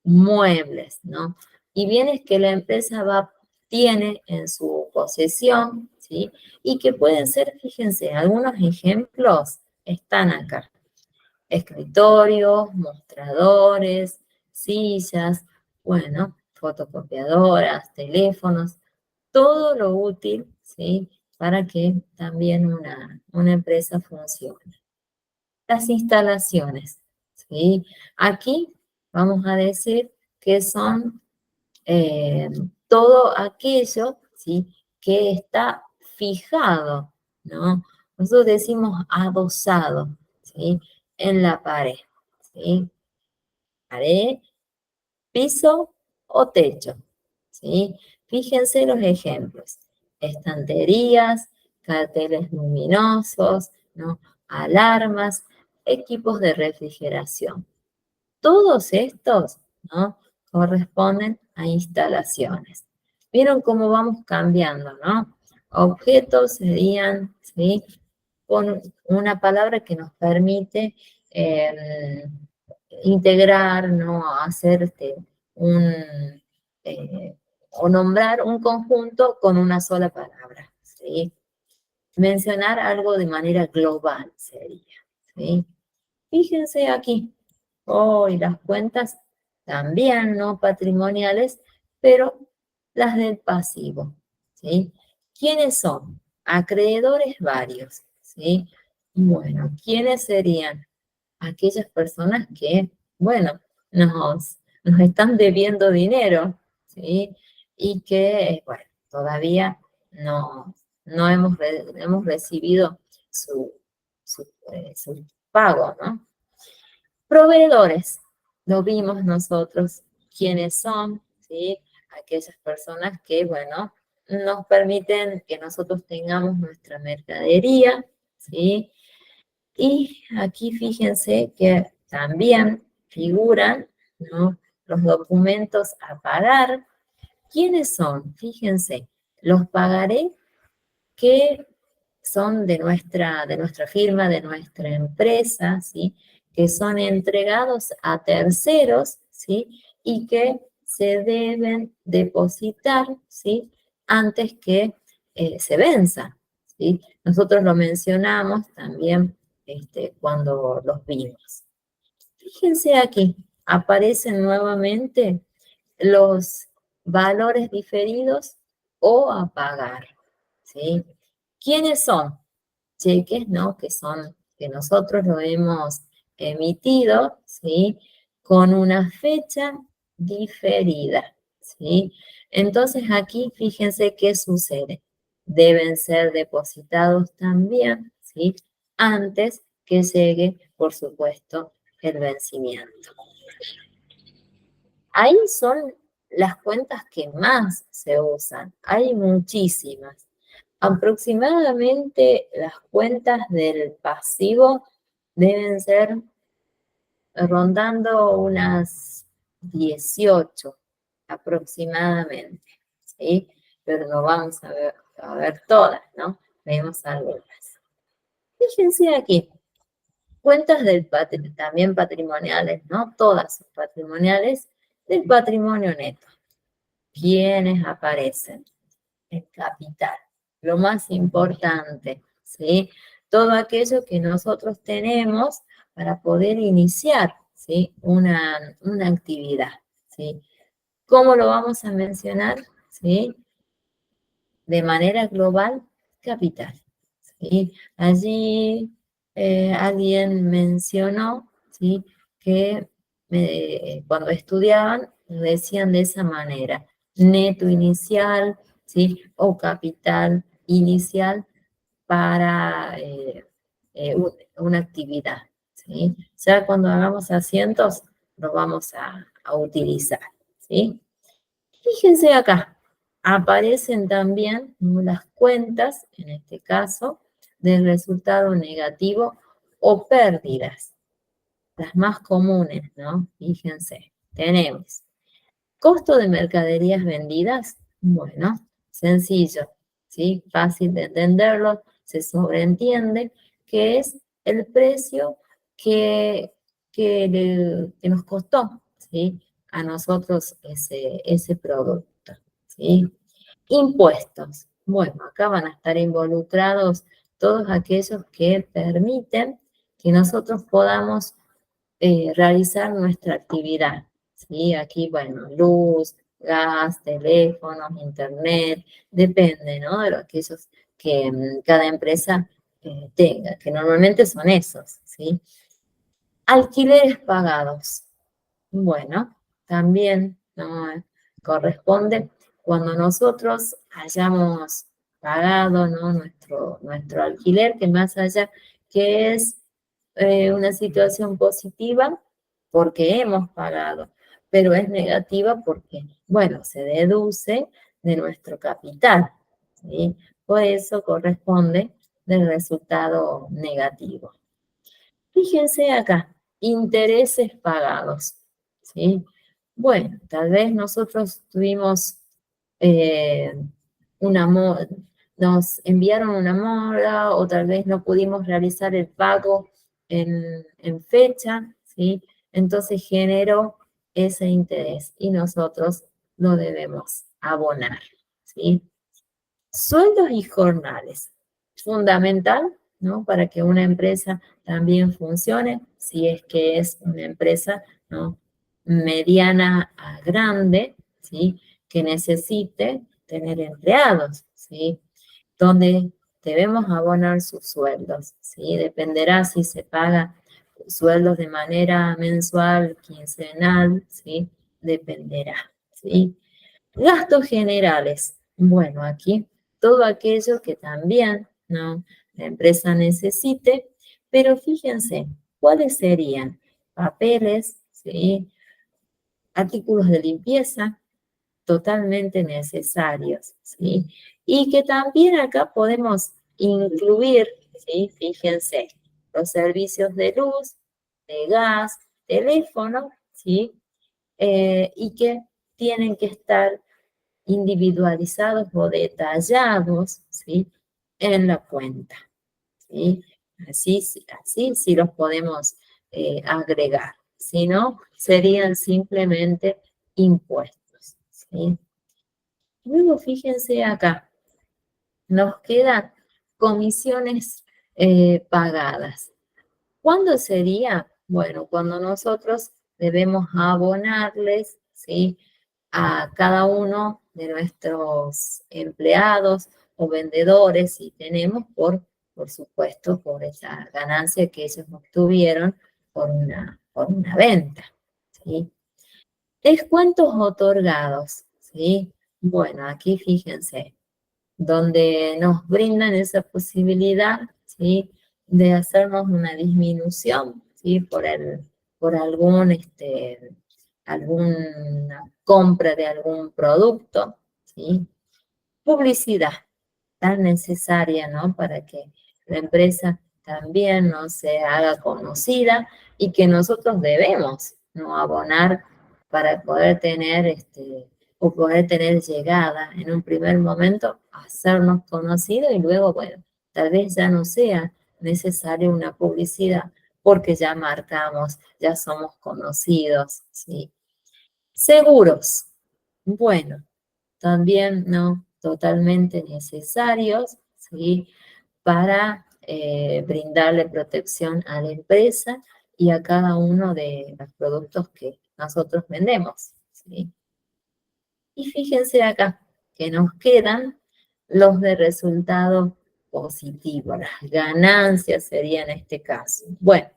muebles, ¿no? Y bienes que la empresa tiene en su posesión, ¿sí? Y que pueden ser, fíjense, algunos ejemplos están acá. Escritorios, mostradores, sillas, bueno, fotocopiadoras, teléfonos, todo lo útil, ¿sí? Para que también una empresa funcione. Las instalaciones, ¿sí? Aquí vamos a decir que son todo aquello, ¿sí? Que está fijado, ¿no? Nosotros decimos adosado, ¿sí? En la pared, ¿sí? Pared, piso o techo, ¿sí? Fíjense los ejemplos. Estanterías, carteles luminosos, ¿no? Alarmas, equipos de refrigeración. Todos estos, ¿no? Corresponden a instalaciones. ¿Vieron cómo vamos cambiando, no? Objetos serían, ¿sí? Con una palabra que nos permite integrar, ¿no? Hacer un, o nombrar un conjunto con una sola palabra, ¿sí? Mencionar algo de manera global sería, ¿sí? Fíjense aquí, hoy las cuentas también no patrimoniales, pero las del pasivo, ¿sí? ¿Quiénes son? Acreedores varios, ¿sí? Bueno, ¿quiénes serían? Aquellas personas que, bueno, nos están debiendo dinero, ¿sí? Y que, bueno, todavía no hemos recibido su pago, ¿no? Proveedores, lo vimos nosotros, quiénes son, ¿sí? Aquellas personas que, bueno, nos permiten que nosotros tengamos nuestra mercadería, ¿sí? Y aquí fíjense que también figuran, ¿no? Los documentos a pagar. ¿Quiénes son? Fíjense, los pagaré que son de nuestra firma, de nuestra empresa, ¿sí? Que son entregados a terceros, ¿sí? Y que se deben depositar, ¿sí? Antes que se venza, ¿sí? Nosotros lo mencionamos también cuando los vimos. Fíjense aquí, aparecen nuevamente los valores diferidos o a pagar, ¿sí? ¿Quiénes son? Cheques, ¿no? Que nosotros lo hemos emitido, ¿sí? Con una fecha diferida, ¿sí? Entonces aquí fíjense qué sucede. Deben ser depositados también, ¿sí? Antes que llegue, por supuesto, el vencimiento. Ahí son las cuentas que más se usan. Hay muchísimas. Aproximadamente las cuentas del pasivo deben ser rondando unas 18 aproximadamente, ¿sí? Pero no vamos a ver todas, ¿no? Vemos algunas. Fíjense aquí, cuentas también patrimoniales, no todas son patrimoniales, del patrimonio neto. ¿Quiénes aparecen? El capital, lo más importante, ¿sí? Todo aquello que nosotros tenemos para poder iniciar, ¿sí? Una actividad, ¿sí? ¿Cómo lo vamos a mencionar? ¿Sí? De manera global, capital, ¿sí? Allí alguien mencionó, ¿sí? Que cuando estudiaban decían de esa manera, neto inicial, ¿sí? O capital inicial para una actividad, ¿sí? Ya cuando hagamos asientos, lo vamos a utilizar, ¿sí? Fíjense acá, aparecen también las cuentas, en este caso, del resultado negativo o pérdidas, las más comunes, ¿no? Fíjense, tenemos costo de mercaderías vendidas, bueno, sencillo, ¿sí? Fácil de entenderlo, se sobreentiende que es el precio que nos costó, ¿sí? A nosotros ese producto, ¿sí? Impuestos. Bueno, acá van a estar involucrados todos aquellos que permiten que nosotros podamos realizar nuestra actividad, ¿sí? Aquí, bueno, luz, gas, teléfonos, internet, depende, ¿no? De lo aquellos que cada empresa tenga, que normalmente son esos, ¿sí? Alquileres pagados. Bueno, también ¿no? Corresponde cuando nosotros hayamos pagado ¿no? nuestro alquiler, que más allá que es una situación positiva porque hemos pagado, pero es negativa porque, bueno, se deduce de nuestro capital, ¿sí? Por eso corresponde del resultado negativo. Fíjense acá, intereses pagados, ¿sí? Bueno, tal vez nosotros tuvimos eh, nos enviaron una mora o tal vez no pudimos realizar el pago en fecha, ¿sí? Entonces generó ese interés y nosotros lo debemos abonar, ¿sí? Sueldos y jornales. Fundamental, ¿no? Para que una empresa también funcione, si es que es una empresa, ¿no? Mediana a grande, ¿sí? Que necesite tener empleados, ¿sí? Donde debemos abonar sus sueldos, ¿sí? Dependerá si se paga sueldos de manera mensual, quincenal, ¿sí? Dependerá, ¿sí? Gastos generales. Bueno, aquí todo aquello que también, ¿no? La empresa necesite, pero fíjense, ¿cuáles serían? Papeles, ¿sí? Artículos de limpieza, totalmente necesarios, ¿sí? Y que también acá podemos incluir, ¿sí? Fíjense, los servicios de luz, de gas, teléfono, ¿sí? Y que tienen que estar individualizados o detallados, ¿sí? En la cuenta, ¿sí? Así sí los podemos agregar. Si no, serían simplemente impuestos, ¿sí? Luego, fíjense acá, nos quedan comisiones pagadas. ¿Cuándo sería? Bueno, cuando nosotros debemos abonarles, ¿sí? A cada uno de nuestros empleados o vendedores, si tenemos, por supuesto, por esa ganancia que ellos obtuvieron por una venta, ¿sí? Descuentos otorgados, ¿sí? Bueno, aquí fíjense, donde nos brindan esa posibilidad, ¿sí? De hacernos una disminución, ¿sí? Por alguna compra de algún producto, ¿sí? Publicidad tan necesaria, ¿no? Para que la empresa también no se haga conocida y que nosotros debemos, ¿no? Abonar para poder tener, o poder tener llegada en un primer momento, hacernos conocidos y luego, bueno, tal vez ya no sea necesaria una publicidad porque ya marcamos, ya somos conocidos, ¿sí? Seguros. Bueno, también no totalmente necesarios, ¿sí? Para brindarle protección a la empresa y a cada uno de los productos que nosotros vendemos, ¿sí? Y fíjense acá que nos quedan los de resultado positivo, las ganancias sería en este caso. Bueno,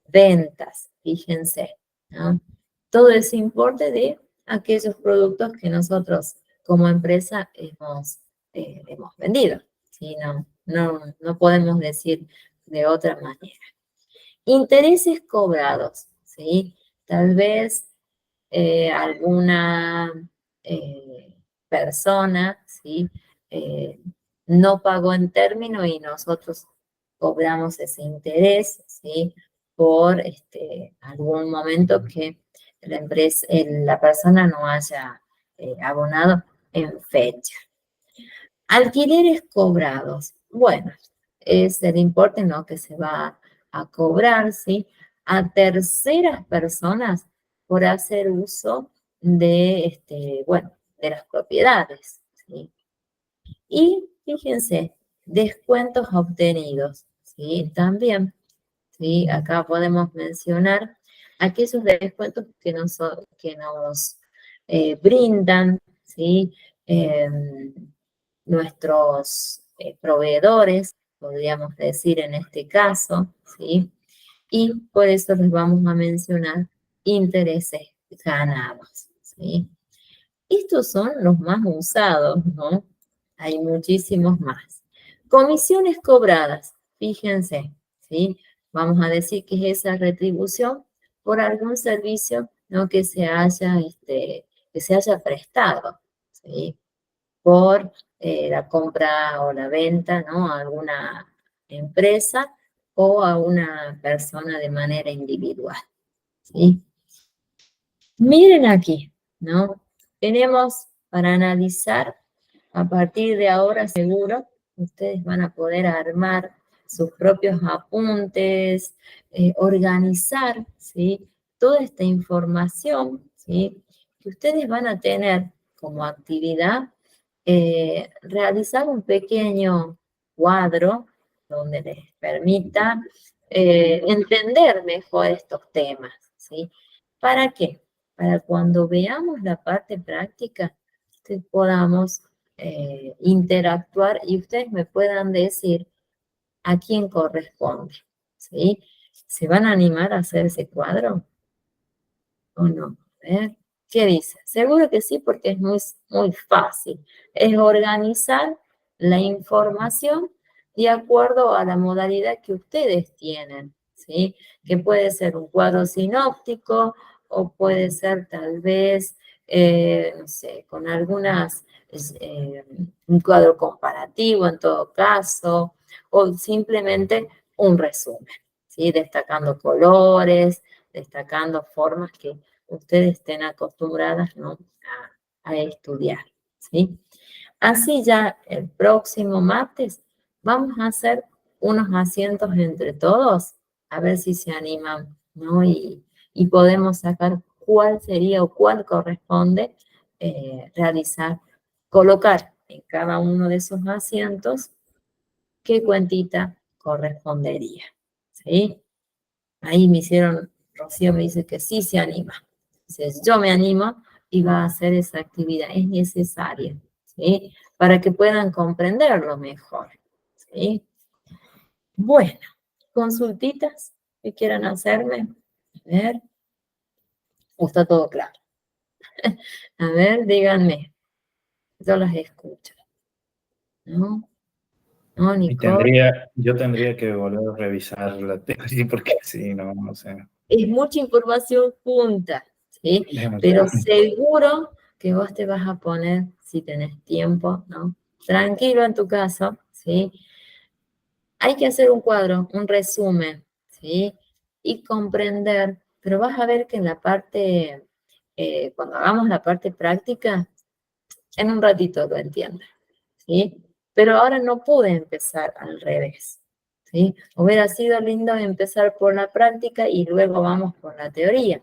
ventas, fíjense, ¿no? Todo ese importe de aquellos productos que nosotros como empresa hemos vendido. ¿Sí? No podemos decir de otra manera. Intereses cobrados, ¿sí? Tal vez alguna persona, ¿sí? Eh, no pagó en término y nosotros cobramos ese interés, ¿sí? Por algún momento que la persona no haya abonado en fecha. Alquileres cobrados. Bueno, es el importe, ¿no?, que se va a cobrar, ¿sí?, a terceras personas por hacer uso de, bueno, de las propiedades, ¿sí? Y fíjense, descuentos obtenidos, ¿sí? También, ¿sí? Acá podemos mencionar aquellos descuentos que nos brindan, ¿sí? Nuestros proveedores, podríamos decir en este caso, ¿sí? Y por eso les vamos a mencionar intereses ganados, ¿sí? Estos son los más usados, ¿no? Hay muchísimos más. Comisiones cobradas, fíjense, ¿sí? Vamos a decir que es esa retribución por algún servicio, ¿no?, que se haya prestado, ¿sí? Por la compra o la venta, ¿no?, a alguna empresa o a una persona de manera individual, ¿sí? Miren aquí, ¿no? Tenemos para analizar, a partir de ahora seguro, ustedes van a poder armar sus propios apuntes, organizar, ¿sí?, toda esta información, ¿sí?, que ustedes van a tener como actividad, realizar un pequeño cuadro donde les permita entender mejor estos temas, ¿sí? ¿Para qué? Para cuando veamos la parte práctica, que podamos interactuar y ustedes me puedan decir a quién corresponde, ¿sí? ¿Se van a animar a hacer ese cuadro o no? A ver, ¿qué dice? Seguro que sí, porque es muy, muy fácil. Es organizar la información de acuerdo a la modalidad que ustedes tienen, ¿sí? Que puede ser un cuadro sinóptico o puede ser tal vez, no sé, con un cuadro comparativo en todo caso, o simplemente un resumen, ¿sí? Destacando colores, destacando formas que ustedes estén acostumbradas, ¿no?, a estudiar, ¿sí? Así ya el próximo martes vamos a hacer unos asientos entre todos, a ver si se animan, ¿no? Y podemos sacar cuál sería o cuál corresponde colocar en cada uno de esos asientos qué cuentita correspondería, ¿sí? Ahí Rocío me dice que sí se anima. Entonces yo me animo y va a hacer esa actividad, es necesaria, ¿sí? Para que puedan comprenderlo mejor, ¿sí? Bueno, consultitas que quieran hacerme, a ver, o está todo claro. A ver, díganme, yo las escucho, ¿no? ¿No, Nicole? Yo tendría que volver a revisar la teoría porque sí, no sé. Es mucha información junta, ¿sí? Pero seguro que vos te vas a poner, si tenés tiempo, ¿no?, tranquilo en tu caso, ¿sí? Hay que hacer un cuadro, un resumen, ¿sí? Y comprender, pero vas a ver que en la parte, cuando hagamos la parte práctica, en un ratito lo entiendes, ¿sí? Pero ahora no pude empezar al revés, ¿sí? Hubiera sido lindo empezar por la práctica y luego vamos por la teoría.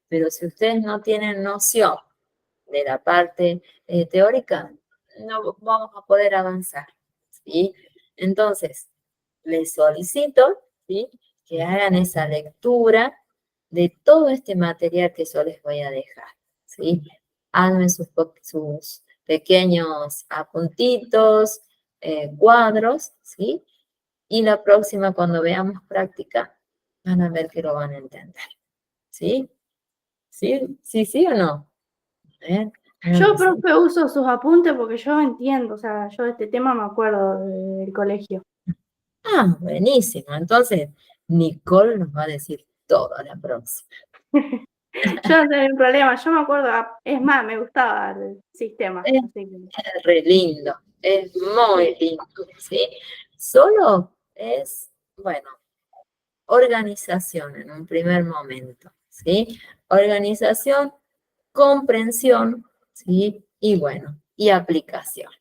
Pero si ustedes no tienen noción de la parte teórica, no vamos a poder avanzar, ¿sí? Entonces, les solicito, ¿sí?, que hagan esa lectura de todo este material que yo les voy a dejar, ¿sí? Hagan sus pequeños apuntitos, cuadros, ¿sí? Y la próxima, cuando veamos práctica, van a ver que lo van a entender, ¿sí? ¿Sí? ¿Sí, sí o no? A ver, Claro Yo, que sí. profe, uso sus apuntes porque yo entiendo, o sea, yo de este tema me acuerdo del colegio. Ah, buenísimo. Entonces, Nicole nos va a decir todo la próxima. Yo no tengo problema, yo me acuerdo, es más, me gustaba el sistema, Es así que re lindo, es muy lindo, ¿sí? Solo es, bueno, organización en un primer momento, ¿sí? Organización, comprensión, ¿sí? Y bueno, y aplicación,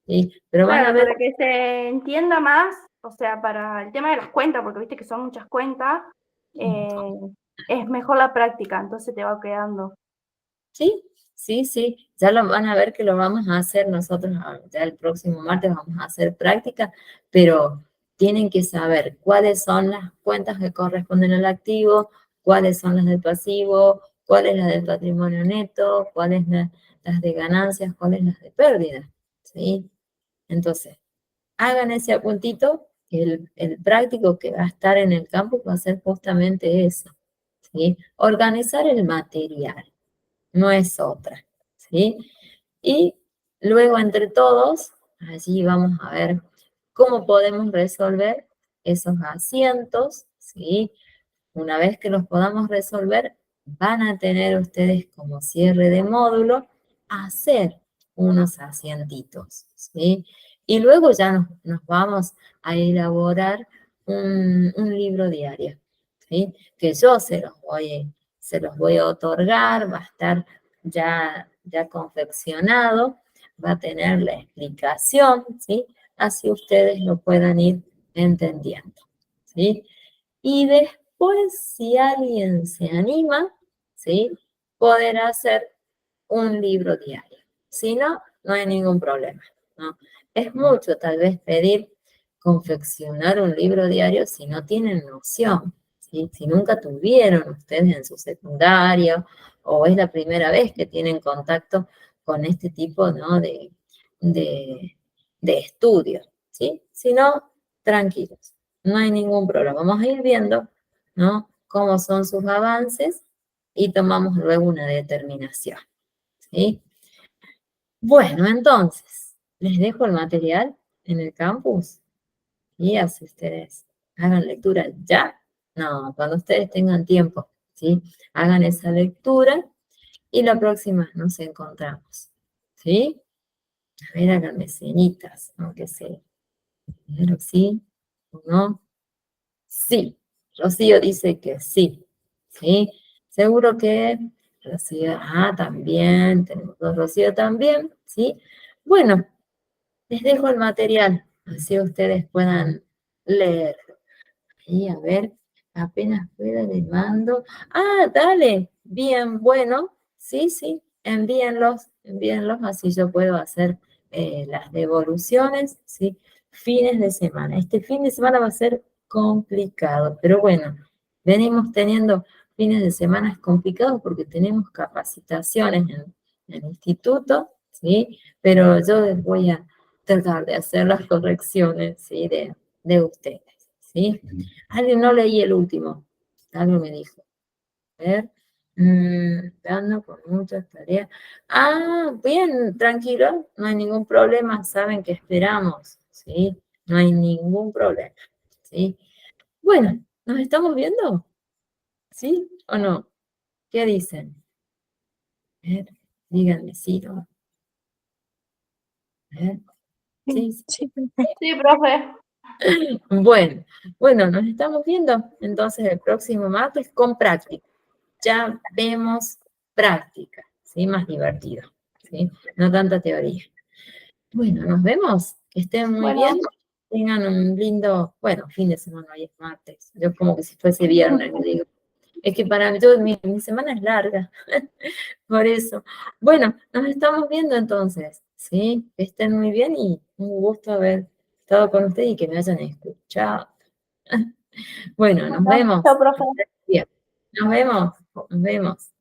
¿sí? Pero van a claro, ver, para que se entienda más, o sea, para el tema de las cuentas, porque viste que son muchas cuentas, eh, es mejor la práctica, entonces te va quedando. ¿sí? Sí, sí, ya lo van a ver que lo vamos a hacer nosotros, ya el próximo martes vamos a hacer práctica, pero tienen que saber cuáles son las cuentas que corresponden al activo, cuáles son las del pasivo, cuáles las del patrimonio neto, cuáles las de ganancias, cuáles las de pérdidas, ¿sí? Entonces, hagan ese apuntito, que el práctico que va a estar en el campo va a ser justamente eso, ¿sí? Organizar el material, no es otra, ¿sí? Y luego entre todos, allí vamos a ver cómo podemos resolver esos asientos, ¿sí? Una vez que los podamos resolver, van a tener ustedes como cierre de módulo hacer unos asientitos, ¿sí? Y luego ya nos vamos a elaborar un libro diario, ¿sí? Que yo se los voy a otorgar, va a estar ya confeccionado, va a tener la explicación, ¿sí? Así ustedes lo puedan ir entendiendo, ¿sí? Y después, si alguien se anima, ¿sí? Poder hacer un libro diario. Si no, no hay ningún problema, ¿no? Es mucho tal vez pedir confeccionar un libro diario si no tienen noción, ¿sí? Si nunca tuvieron ustedes en su secundario o es la primera vez que tienen contacto con este tipo, ¿no? de, de estudio, ¿sí? Si no, tranquilos, no hay ningún problema. Vamos a ir viendo, ¿no? Cómo son sus avances y tomamos luego una determinación, ¿sí? Bueno, entonces, les dejo el material en el campus y así ustedes hagan lectura ya. No, cuando ustedes tengan tiempo, ¿sí? Hagan esa lectura y la próxima nos encontramos, ¿sí? A ver, háganme ceñitas, aunque sea. Pero sí o no. Sí, Rocío dice que sí, ¿sí? Seguro que Rocío, también, tenemos dos Rocío también, ¿sí? Bueno, les dejo el material, así ustedes puedan leer. Y a ver, apenas pueda les mando. Dale, bien, bueno, sí, sí, envíenlos, así yo puedo hacer las devoluciones, ¿sí? Fines de semana. Este fin de semana va a ser complicado, pero bueno, venimos teniendo fines de semana complicados porque tenemos capacitaciones en el instituto, ¿sí? Pero yo les voy a tratar de hacer las correcciones, ¿sí? De ustedes, ¿sí? Alguien no leí el último, algo me dijo. A ver, ando con muchas tareas. Bien, tranquilo, no hay ningún problema, saben que esperamos, ¿sí? No hay ningún problema, ¿sí? Bueno, ¿nos estamos viendo? ¿Sí o no? ¿Qué dicen? A ver, díganme sí o no. A ver, sí, sí. Sí, profe. Bueno, nos estamos viendo entonces el próximo martes con práctica. Ya vemos práctica, ¿sí? Más divertido, ¿sí? No tanta teoría. Bueno, nos vemos, que estén muy Bueno, bien, tengan un lindo, bueno, fin de semana, hoy es martes, yo como que si fuese viernes, le digo. Es que para mí, mi semana es larga, por eso. Bueno, nos estamos viendo entonces, ¿sí? Que estén muy bien y un gusto haber estado con ustedes y que me hayan escuchado. Bueno, nos bueno, vemos. chao, profe. Bien. Nos vemos.